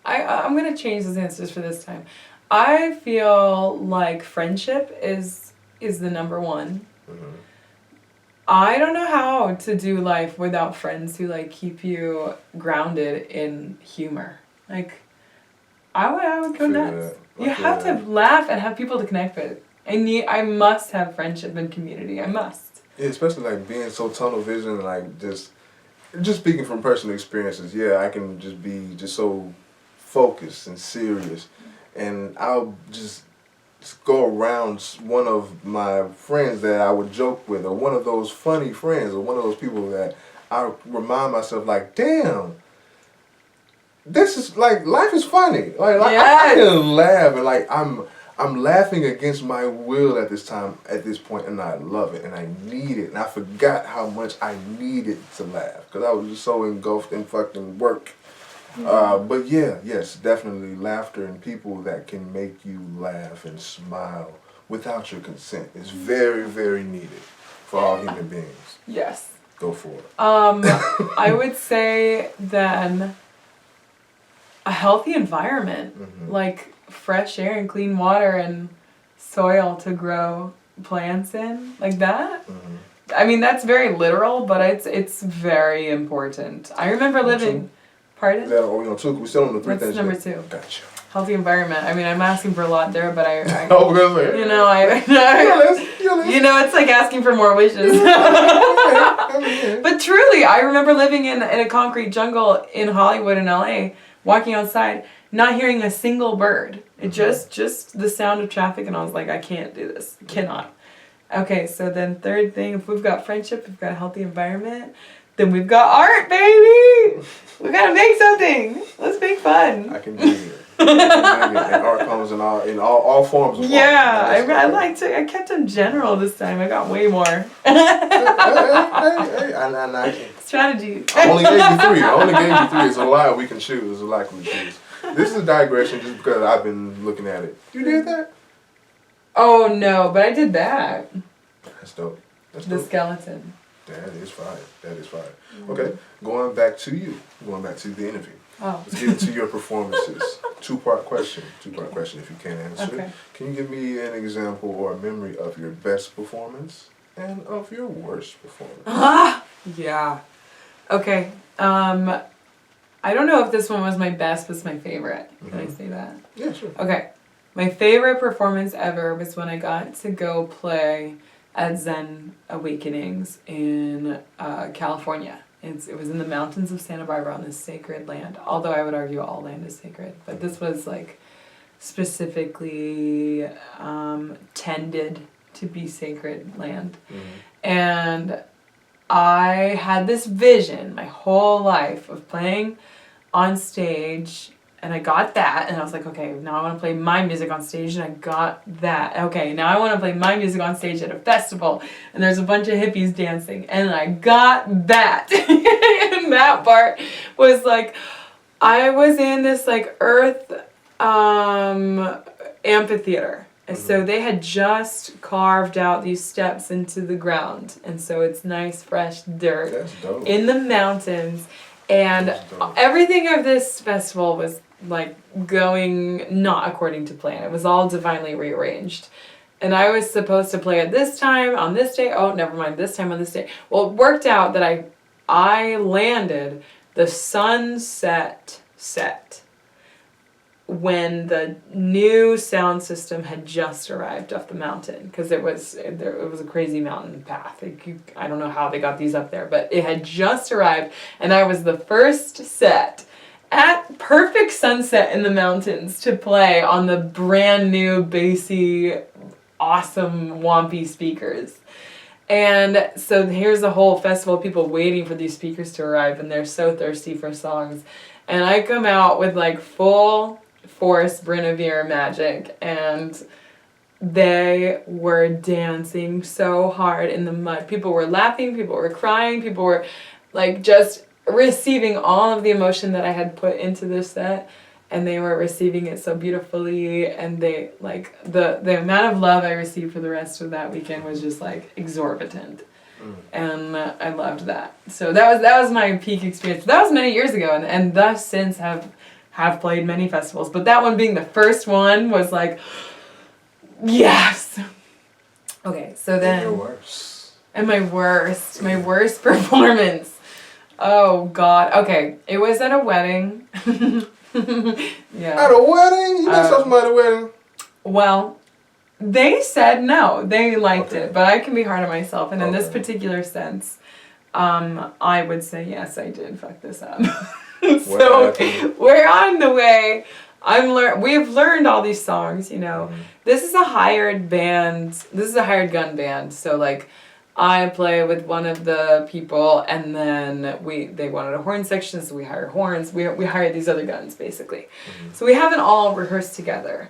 Speaker 1: I'm going to change those answers for this time. I feel like friendship is the number one. I don't know how to do life without friends who keep you grounded in humor. I would go nuts. You have to laugh and have people to connect with. I must have friendship and community. I must.
Speaker 2: Yeah, especially being so tunnel vision, just speaking from personal experiences. Yeah, I can just be so focused and serious. And I'll just go around one of my friends that I would joke with, or one of those funny friends, or one of those people that I remind myself, damn, this is, life is funny. I can laugh, and I'm laughing against my will at this point, and I love it, and I need it, and I forgot how much I needed to laugh, because I was just so engulfed in fucking work. But yes, definitely laughter and people that can make you laugh and smile without your consent is very, very needed for all human beings.
Speaker 1: Yes.
Speaker 2: Go for it.
Speaker 1: I would say then a healthy environment, fresh air and clean water and soil to grow plants in, that. I mean, that's very literal, but it's very important. I remember living... Pardon?
Speaker 2: Is that, we still on the 3 things.
Speaker 1: That's number 2.
Speaker 2: Gotcha.
Speaker 1: Healthy environment. I mean, I'm asking for a lot there, but I it's like asking for more wishes. But truly, I remember living in a concrete jungle in Hollywood in LA, walking outside, not hearing a single bird. It just the sound of traffic, and I was like, I can't do this. I cannot. Okay, so then 3rd thing, if we've got friendship, we've got a healthy environment, then we've got art, baby! We gotta make something. Let's make fun.
Speaker 2: I can dig it. And art comes in all forms of art.
Speaker 1: Yeah, I kept them general this time. I got way more.
Speaker 2: Hey,
Speaker 1: Strategy.
Speaker 2: I only gave you 3. It's a lot we can choose. This is a digression just because I've been looking at it. You did that?
Speaker 1: Oh no, but I did that.
Speaker 2: That's dope.
Speaker 1: The skeleton.
Speaker 2: That is fire. Okay, going back to the interview.
Speaker 1: Oh.
Speaker 2: Let's get into your performances. 2-part question if you can't answer.
Speaker 1: Okay.
Speaker 2: Can you give me an example or a memory of your best performance and of your worst performance?
Speaker 1: Yeah. Okay. I don't know if this one was my best, but it's my favorite. Can I say that?
Speaker 2: Yeah, sure.
Speaker 1: Okay. My favorite performance ever was when I got to go play at Zen Awakenings in California. It was in the mountains of Santa Barbara on this sacred land. Although I would argue all land is sacred. But this was specifically tended to be sacred land. And I had this vision my whole life of playing on stage, and I got that, and I was like, okay, now I want to play my music on stage, and I got that. Okay, now I want to play my music on stage at a festival, and there's a bunch of hippies dancing, and I got that. And that part was I was in this earth amphitheater. And so they had just carved out these steps into the ground. And so it's nice, fresh dirt in the mountains. And everything of this festival was like going not according to plan. It was all divinely rearranged. And I was supposed to play at this time on this day. Oh, never mind. This time on this day. Well, it worked out that I landed the sunset set when the new sound system had just arrived off the mountain, because it was a crazy mountain path. I don't know how they got these up there, but it had just arrived, and I was the first set at perfect sunset in the mountains to play on the brand new bassy, awesome Wampy speakers. And so here's a whole festival of people waiting for these speakers to arrive, and they're so thirsty for songs. And I come out with like full force Brynnevere magic, and they were dancing so hard in the mud. People were laughing, people were crying, people were like just receiving all of the emotion that I had put into this set, and they were receiving it so beautifully. And they like the amount of love I received for the rest of that weekend was just like exorbitant. And I loved that. So that was my peak experience. That was many years ago, and thus since have played many festivals, but that one being the first one was like, yes. Okay, so then.
Speaker 2: Your worst.
Speaker 1: And my worst performance. Oh God. Okay, it was at a wedding. Yeah.
Speaker 2: At a wedding? You know something at a wedding?
Speaker 1: Well, they said no. They liked it, but I can be hard on myself, and in this particular sense, I would say yes, I did fuck this up. So we're on the way. We've learned all these songs, you know. Mm-hmm. This is a hired band. This is a hired gun band. So like, I play with one of the people, and then they wanted a horn section, so we hired horns. We hired these other guns basically. Mm-hmm. So we haven't all rehearsed together,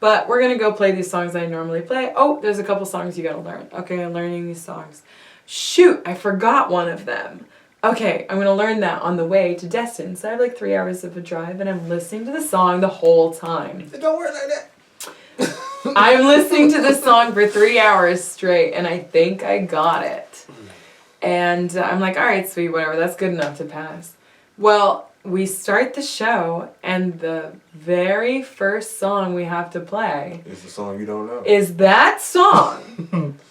Speaker 1: but we're gonna go play these songs I normally play. Oh, there's a couple songs you gotta learn. Okay, I'm learning these songs. Shoot, I forgot one of them. Okay, I'm going to learn that on the way to Destin. So I have like 3 hours of a drive, and I'm listening to the song the whole time.
Speaker 2: It don't work like that.
Speaker 1: I'm listening to the song for 3 hours straight, and I think I got it. And I'm like, all right, sweet, whatever, that's good enough to pass. Well, we start the show, and the very first song we have to play
Speaker 2: is the song you don't know.
Speaker 1: Is that song.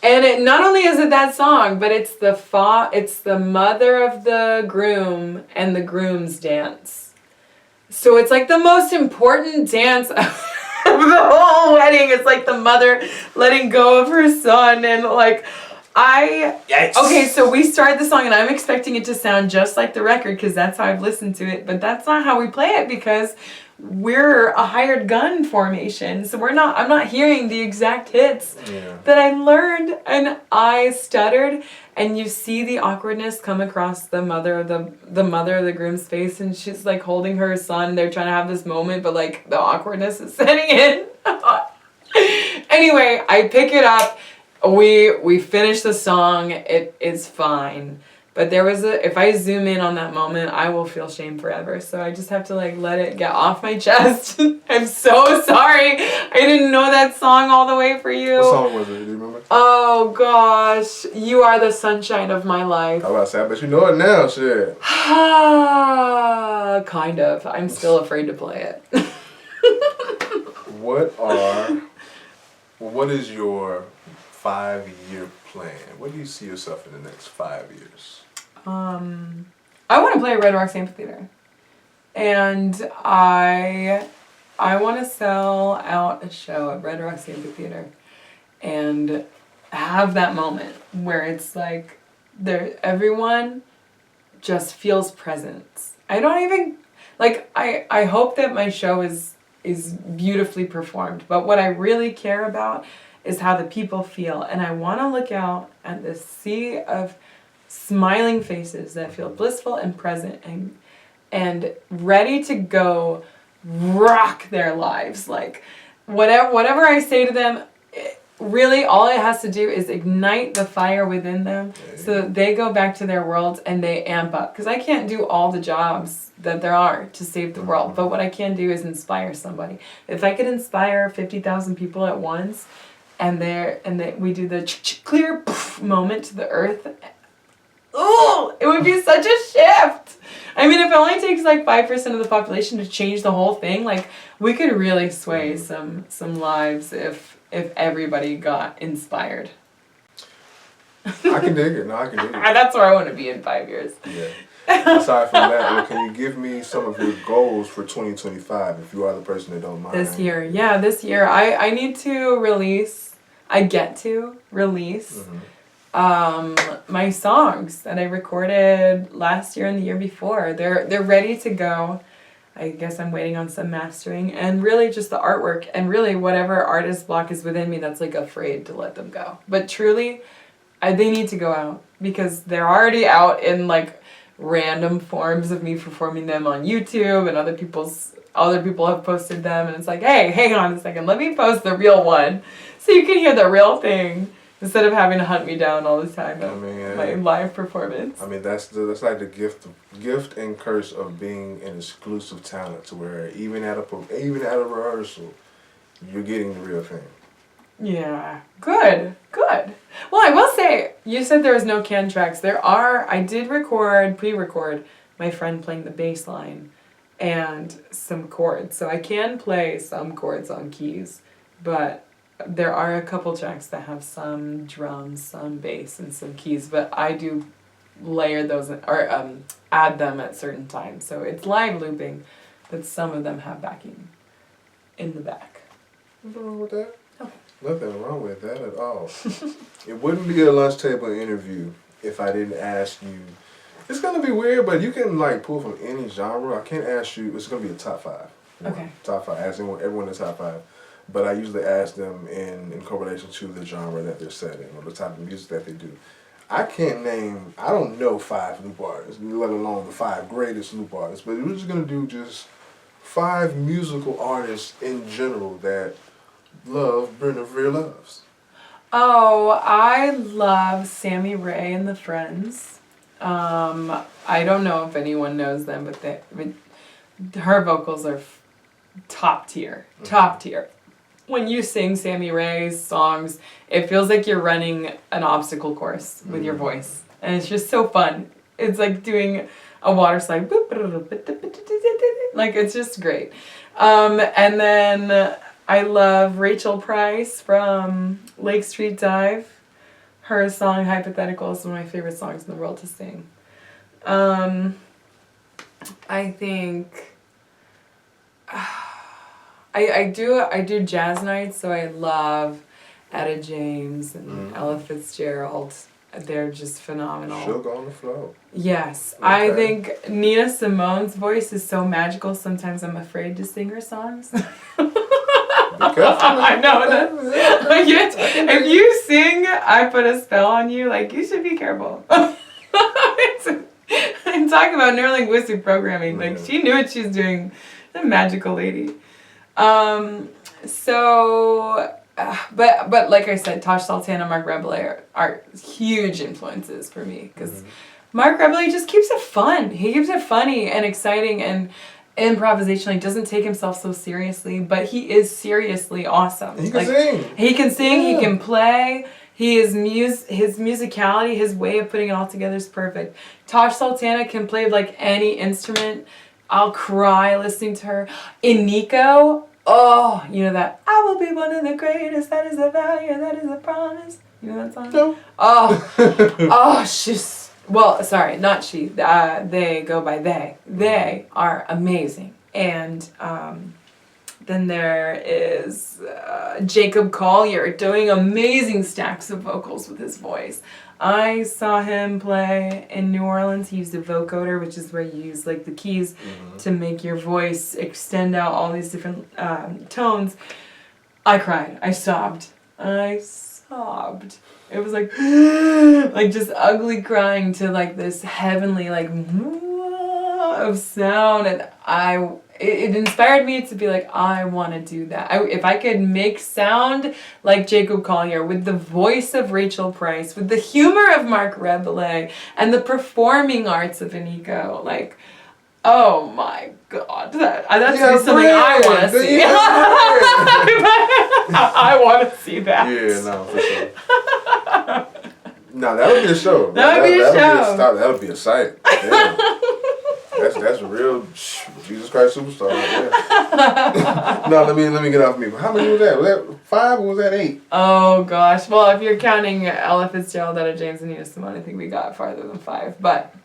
Speaker 1: And it not only is it that song, but it's the mother of the groom and the groom's dance. So it's like the most important dance of the whole wedding. It's like the mother letting go of her son, and like
Speaker 2: Yikes.
Speaker 1: Okay, so we start the song, and I'm expecting it to sound just like the record because that's how I've listened to it, but that's not how we play it because we're a hired gun formation. So I'm not hearing the exact hits that I learned, and I stuttered, and you see the awkwardness come across the mother of the groom's face, and she's like holding her son. They're trying to have this moment, but like the awkwardness is setting in. Anyway, I pick it up. We finish the song. It is fine. But if I zoom in on that moment, I will feel shame forever. So I just have to like let it get off my chest. I'm so sorry. I didn't know that song all the way for you.
Speaker 2: What song was it? Do you remember?
Speaker 1: Oh gosh. You Are the Sunshine of My Life.
Speaker 2: I was about to say, I bet you know it now, shit.
Speaker 1: Kind of. I'm still afraid to play it.
Speaker 2: What is your 5-year plan? What do you see yourself in the next 5 years?
Speaker 1: I want to play at Red Rocks Amphitheater, and I want to sell out a show at Red Rocks Amphitheater, and have that moment where it's like everyone just feels presence. I don't even like. I hope that my show is beautifully performed, but what I really care about is how the people feel, and I want to look out at this sea of smiling faces that feel blissful and present and ready to go rock their lives. Like whatever I say to them, really all it has to do is ignite the fire within them so that they go back to their worlds and they amp up. Because I can't do all the jobs that there are to save the world, but what I can do is inspire somebody. If I could inspire 50,000 people at once, and we do the clear moment to the earth, ooh, it would be such a shift. I mean, if it only takes like 5% of the population to change the whole thing, like we could really sway some lives if everybody got inspired.
Speaker 2: I can dig it. No, I can dig it.
Speaker 1: That's where I want to be in 5 years.
Speaker 2: Yeah. Aside from that, well, can you give me some of your goals for 2025 if you are the person that don't mind?
Speaker 1: This year, I need to release. I get to release my songs that I recorded last year and the year before. They're ready to go. I guess I'm waiting on some mastering and really just the artwork and really whatever artist block is within me that's like afraid to let them go. But truly, they need to go out because they're already out in like random forms of me performing them on YouTube and other people have posted them and it's like, hey, hang on a second, let me post the real one so you can hear the real thing instead of having to hunt me down all the time at my live performance.
Speaker 2: I mean, that's like the gift and curse of being an exclusive talent to where even at a rehearsal, you're getting the real thing.
Speaker 1: Yeah, good. Well, I will say, you said there was no canned tracks. I did pre-record my friend playing the bass line and some chords. So I can play some chords on keys, but there are a couple tracks that have some drums, some bass, and some keys, but I do layer those or add them at certain times. So it's live looping, but some of them have backing in the back.
Speaker 2: Nothing wrong with that.
Speaker 1: Okay.
Speaker 2: Nothing wrong with that at all. It wouldn't be a lunch table interview if I didn't ask you. It's gonna be weird, but you can like pull from any genre. I can't ask you. It's gonna be a top 5.
Speaker 1: Okay.
Speaker 2: Top 5. Ask everyone the top 5. But I usually ask them in correlation to the genre that they're setting or the type of music that they do. I don't know 5 loop artists, let alone the 5 greatest loop artists, but we're just going to do just 5 musical artists in general that Brynnevere loves.
Speaker 1: Oh, I love Sammy Ray and the Friends. I don't know if anyone knows them, but her vocals are top tier. When you sing Sammy Ray's songs, it feels like you're running an obstacle course with your voice. And it's just so fun. It's like doing a water slide. Like, it's just great. And then I love Rachel Price from Lake Street Dive. Her song, Hypothetical, is one of my favorite songs in the world to sing. I think... I do jazz nights, so I love Etta James and Ella Fitzgerald. They're just phenomenal.
Speaker 2: Sugar on the floor.
Speaker 1: Yes. Okay. I think Nina Simone's voice is so magical, sometimes I'm afraid to sing her songs. Be careful. I know that. If you sing I Put a Spell on You, like, you should be careful. I'm talking about neurolinguistic programming. Like, she knew what she was doing. The magical lady. But like I said, Tosh Sultana and Mark Rebelay are huge influences for me because Mark Rebelay just keeps it fun. He keeps it funny and exciting and improvisational. He doesn't take himself so seriously, but he is seriously awesome.
Speaker 2: He can sing.
Speaker 1: He can sing. Yeah. He can play. His musicality, his way of putting it all together is perfect. Tosh Sultana can play like any instrument. I'll cry listening to her. In Nico, oh, you know that, I will be one of the greatest, that is a value, that is a promise. You know that song?
Speaker 2: No.
Speaker 1: Oh, she's, well, sorry, not she. They go by they. They are amazing. And then there is Jacob Collier doing amazing stacks of vocals with his voice. I saw him play in New Orleans. He used a vocoder, which is where you use like the keys to make your voice extend out all these different tones. I cried. I sobbed. It was like, like just ugly crying to like this heavenly like of sound, and it inspired me to be like, I want to do that. If I could make sound like Jacob Collier with the voice of Rachel Price, with the humor of Mark Rebelay, and the performing arts of Iniko, like, oh my God, that's something I want to see. I want to see that.
Speaker 2: Yeah, no, for sure. No, that would be a show.
Speaker 1: That would be a show.
Speaker 2: That would be a sight. Yeah. That's a real Jesus Christ superstar right there. No, let me get off me. How many was that? Was that 5 or was that 8?
Speaker 1: Oh gosh. Well, if you're counting Ella Fitzgerald, Etta James, and Nina Simone, I think we got farther than 5. But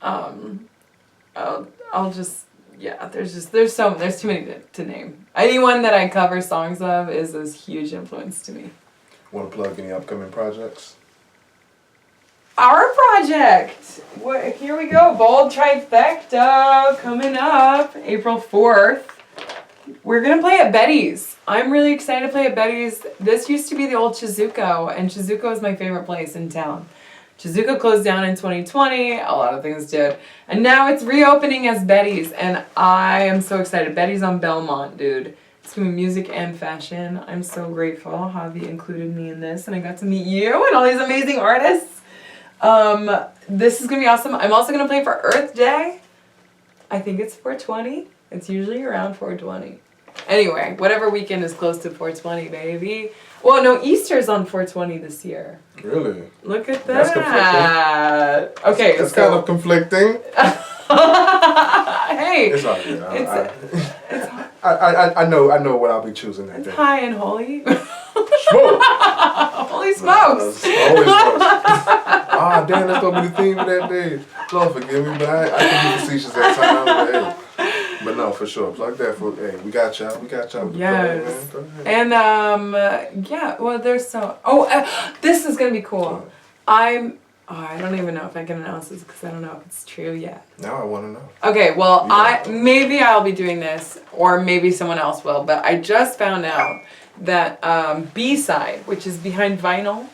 Speaker 1: I'll just there's too many to name. Anyone that I cover songs of is a huge influence to me.
Speaker 2: Want to plug any upcoming projects?
Speaker 1: Our project! Here we go. Bold Trifecta coming up April 4th. We're going to play at Betty's. I'm really excited to play at Betty's. This used to be the old Chizuko, and Chizuko is my favorite place in town. Chizuko closed down in 2020. A lot of things did. And now it's reopening as Betty's, and I am so excited. Betty's on Belmont, dude. It's going to be music and fashion. I'm so grateful. Javi included me in this, and I got to meet you and all these amazing artists. This is going to be awesome. I'm also going to play for Earth Day. I think it's 420. It's usually around 420. Anyway, whatever weekend is close to 420, baby. Well, no, Easter's on 420 this year.
Speaker 2: Really?
Speaker 1: Look at that.
Speaker 2: That's conflicting.
Speaker 1: Okay,
Speaker 2: that's kind of conflicting.
Speaker 1: Hey.
Speaker 2: It's all good. I know what I'll be choosing that day.
Speaker 1: High and holy.
Speaker 2: Smoke.
Speaker 1: Holy smokes.
Speaker 2: Holy smokes. Damn, that's going to be the theme of that day. Lord forgive me, but I can be facetious at times. But, hey. But no, for sure. Plug that for, hey, we got y'all. We got y'all.
Speaker 1: Yes. And, yeah, well, there's so, this is going to be cool. I don't even know if I can announce this because I don't know if it's true yet.
Speaker 2: Now I want to know.
Speaker 1: Okay, well, maybe I'll be doing this, or maybe someone else will, but I just found out that B-Side, which is Behind Vinyl,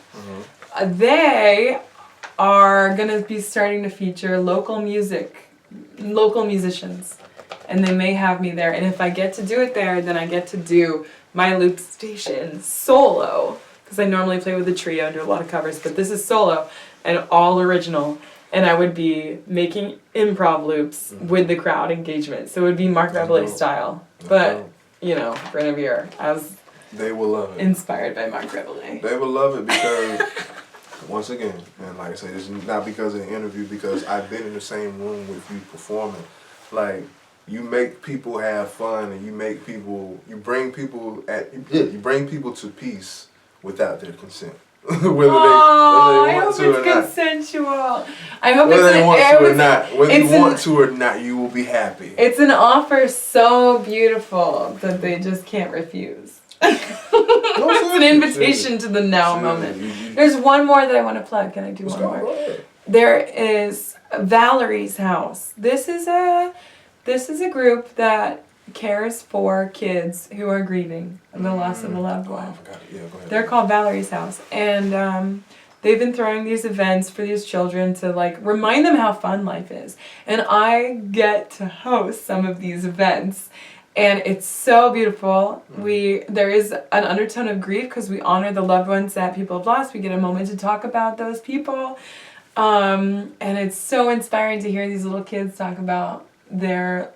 Speaker 1: they are going to be starting to feature local musicians, and they may have me there. And if I get to do it there, then I get to do my loop station solo, because I normally play with a trio and do a lot of covers, but this is solo and all original. And I would be making improv loops with the crowd engagement. So it would be Mark Rebillet style. But, you know, Brynnevere,
Speaker 2: they will love it.
Speaker 1: Inspired by Mark Rebillet.
Speaker 2: They will love it because, once again, and like I say, this is not because of the interview, because I've been in the same room with you performing. Like, you make people have fun, and you bring people to peace without their consent. whether they want to or not.
Speaker 1: Consensual. I hope
Speaker 2: whether they want to or not. Whether you want to or not, you will be happy.
Speaker 1: It's an offer so beautiful that they just can't refuse. It's an invitation to the now moment. There's one more that I want to plug. Can I do one more? There is Valerie's House. This is a group that cares for kids who are grieving the loss of a loved one.
Speaker 2: I forgot it. Yeah, go ahead.
Speaker 1: They're called Valerie's House, and they've been throwing these events for these children to like remind them how fun life is. And I get to host some of these events, and it's so beautiful. There is an undertone of grief because we honor the loved ones that people have lost. We get a moment to talk about those people, and it's so inspiring to hear these little kids talk about their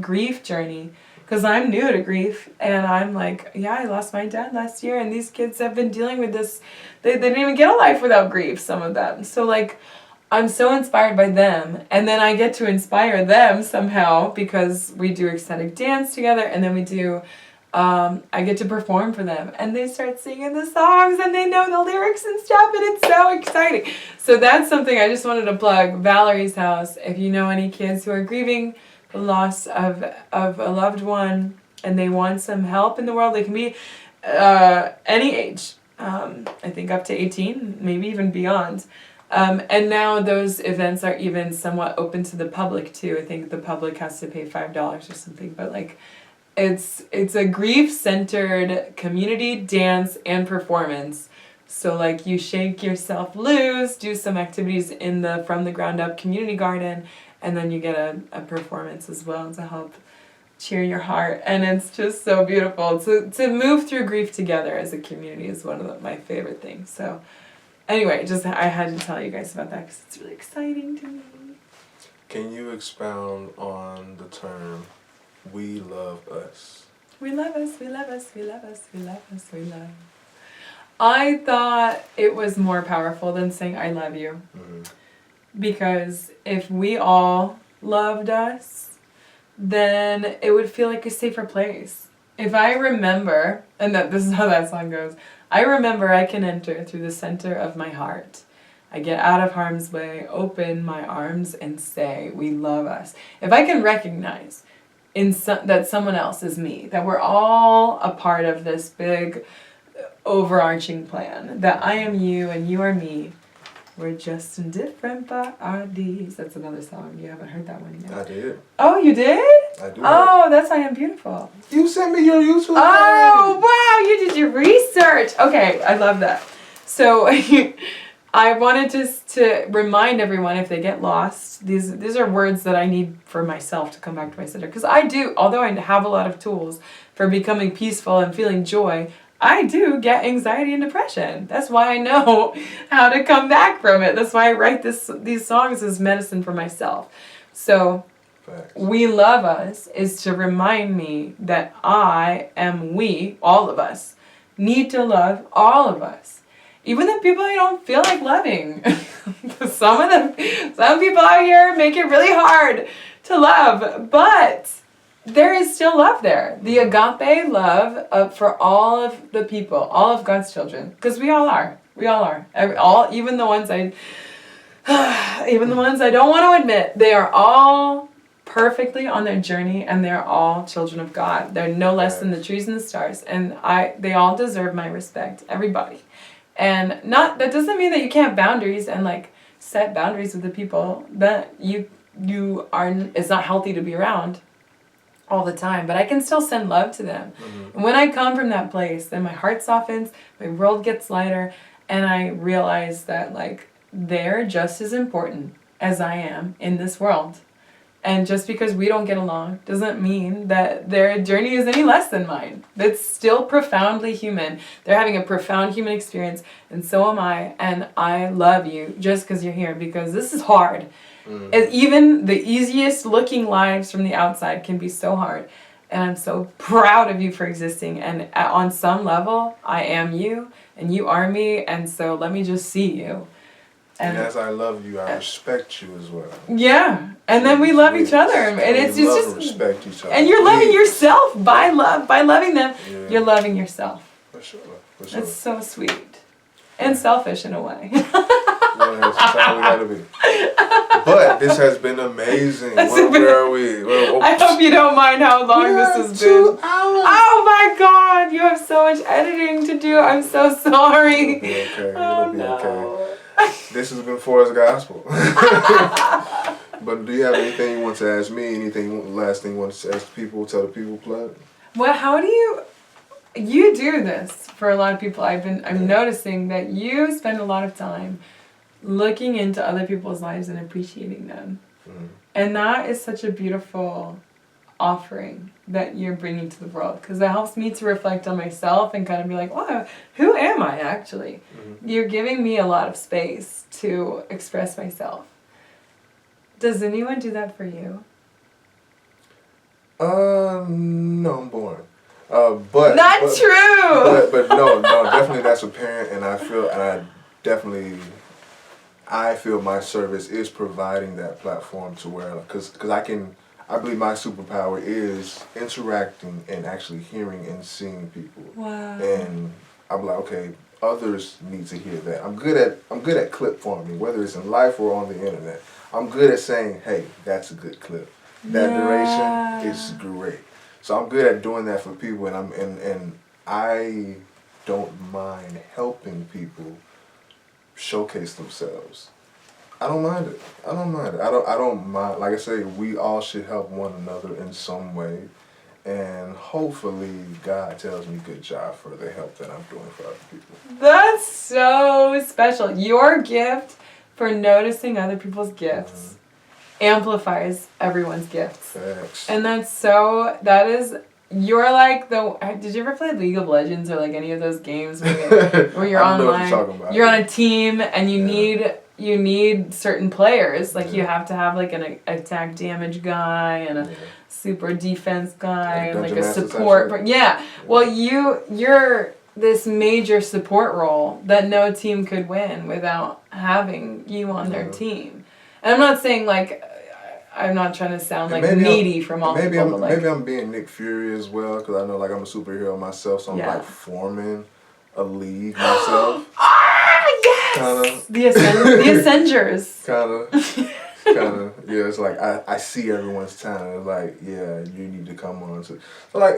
Speaker 1: grief journey, because I'm new to grief, and I'm like, yeah, I lost my dad last year, and these kids have been dealing with this. They didn't even get a life without grief, some of them. So like, I'm so inspired by them, and then I get to inspire them somehow because we do ecstatic dance together, and then we do I get to perform for them, and they start singing the songs, and they know the lyrics and stuff, and it's so exciting. So that's something I just wanted to plug. Valerie's House. If you know any kids who are grieving the loss of a loved one, and they want some help in the world, they can be any age. I think up to 18, maybe even beyond. And now those events are even somewhat open to the public too. I think the public has to pay $5 or something, but like, it's a grief-centered community dance and performance. So like, you shake yourself loose, do some activities in the from the ground up community garden, and then you get a performance as well to help cheer your heart. And it's just so beautiful. To move through grief together as a community is one of my favorite things. So anyway, I had to tell you guys about that because it's really exciting to me.
Speaker 2: Can you expound on the term "we love us"?
Speaker 1: We love us, we love us, we love us, we love us, we love. I thought it was more powerful than saying I love you.
Speaker 2: Mm-hmm.
Speaker 1: Because if we all loved us, then it would feel like a safer place. If I remember, and this is how that song goes, I remember I can enter through the center of my heart. I get out of harm's way, open my arms, and say, we love us. If I can recognize that someone else is me, that we're all a part of this big overarching plan, that I am you and you are me, we're just in different bodies. That's another song. You haven't heard that one yet.
Speaker 2: I did.
Speaker 1: Oh, you did?
Speaker 2: I do.
Speaker 1: Oh, that's I Am Beautiful.
Speaker 2: You sent me your YouTube.
Speaker 1: Oh, wow, you did your research. Okay, I love that. So I wanted to remind everyone, if they get lost, these are words that I need for myself to come back to my center. Because I do, although I have a lot of tools for becoming peaceful and feeling joy, I do get anxiety and depression. That's why I know how to come back from it. That's why I write these songs as medicine for myself. So,
Speaker 2: Facts.
Speaker 1: We love us is to remind me that we, all of us, need to love all of us. Even the people I don't feel like loving. Some people out here make it really hard to love, but there is still love there. The agape love for all of the people, all of God's children, because we all are. We all are. Even the ones I don't want to admit, they are all perfectly on their journey, and they're all children of God. They're no less than the trees and the stars, and they all deserve my respect. Everybody. And that doesn't mean that you can't have boundaries and like set boundaries with the people that it's not healthy to be around all the time, but I can still send love to them. Mm-hmm. And when I come from that place, then my heart softens, my world gets lighter, and I realize that like they're just as important as I am in this world. And just because we don't get along doesn't mean that their journey is any less than mine. That's still profoundly human. They're having a profound human experience, and so am I. And I love you just because you're here, because this is hard. And even the easiest looking lives from the outside can be so hard. And I'm so proud of you for existing. And on some level, I am you, and you are me. And so let me just see you.
Speaker 2: And as I love you, I respect you as well.
Speaker 1: Yeah, and then we love each other, and it's just
Speaker 2: respect each other.
Speaker 1: And you're loving yourself by loving them. Yeah. You're loving yourself.
Speaker 2: For sure.
Speaker 1: It's so sweet, and selfish in a way.
Speaker 2: Well, that's how we gotta be. But this has been amazing. Where are we?
Speaker 1: I hope you don't mind how long this has been.
Speaker 2: 2 hours.
Speaker 1: Oh my God, you have so much editing to do. I'm so sorry.
Speaker 2: It'll be okay. It'll be okay. This has been Forest Gospel. But do you have anything you want to ask me? Last thing you want to ask people? Tell the people, plug?
Speaker 1: Well, how do you do this for a lot of people? I'm noticing that you spend a lot of time looking into other people's lives and appreciating them. Mm-hmm. And that is such a beautiful offering that you're bringing to the world, because it helps me to reflect on myself and kind of be like, wow, who am I actually? Mm-hmm. You're giving me a lot of space to express myself. Does anyone do that for you?
Speaker 2: No, I'm boring. But
Speaker 1: not true.
Speaker 2: But no, definitely that's apparent, and I feel my service is providing that platform to where, because I believe my superpower is interacting and actually hearing and seeing people.
Speaker 1: Wow.
Speaker 2: And I'm like, okay, others need to hear that. I'm good at clip forming, whether it's in life or on the internet. I'm good at saying, hey, that's a good clip. That duration is great. So I'm good at doing that for people, and I don't mind helping people showcase themselves. I don't mind it. I don't mind. Like I say, we all should help one another in some way. And hopefully God tells me good job for the help that I'm doing for other people. That's
Speaker 1: so special. Your gift for noticing other people's gifts amplifies everyone's gifts.
Speaker 2: Facts.
Speaker 1: And you're like did you ever play League of Legends or like any of those games where you're online?
Speaker 2: Know what you're talking about.
Speaker 1: You're on a team and you need certain players. Like you have to have like an attack damage guy and a super defense guy and like a support. Well, this major support role that no team could win without having you on their team. And I'm not saying like, I'm not trying to sound like needy from all people. But like,
Speaker 2: maybe I'm being Nick Fury as well, because I know like I'm a superhero myself, so I'm like forming a league myself.
Speaker 1: Yes!
Speaker 2: Kinda.
Speaker 1: The Ascenders.
Speaker 2: Kinda. Yeah, it's like I see everyone's talent. It's like, yeah, you need to come on. So like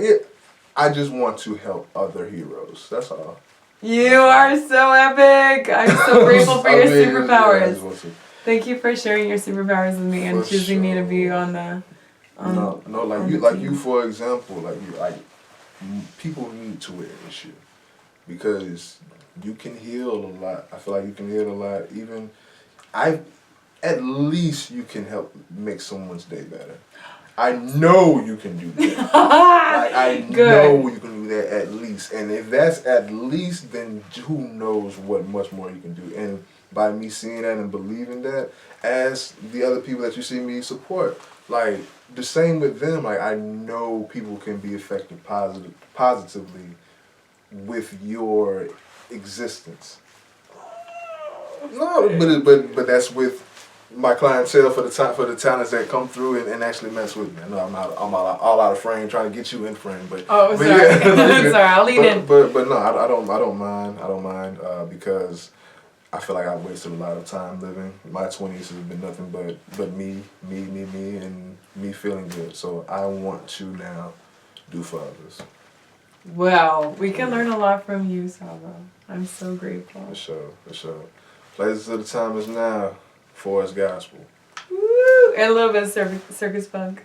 Speaker 2: I just want to help other heroes. That's all.
Speaker 1: You are so epic. I'm so grateful for your superpowers. Thank you for sharing your superpowers with me and choosing me to be on the.
Speaker 2: Like you, for example, people need to witness you, because you can heal a lot. I feel like you can heal a lot. Even at least you can help make someone's day better. I know you can do that. I know you can do that at least. And if that's at least, then who knows what much more you can do. And by me seeing that and believing that, as the other people that you see me support, like the same with them, like I know people can be affected positively with your existence. No, but that's with my clientele for the talents that come through and actually mess with me. I know I'm all out of frame trying to get you in frame, but
Speaker 1: sorry.
Speaker 2: Yeah,
Speaker 1: sorry, I'll lean in.
Speaker 2: But no, I don't mind because I feel like I've wasted a lot of time living. My 20s has been nothing but me, and me feeling good. So I want to now do for others.
Speaker 1: Well, we can learn a lot from you, Sabo. I'm so grateful.
Speaker 2: For sure. Places of the time is now. Forest Gospel.
Speaker 1: Woo! And a little bit of circus funk.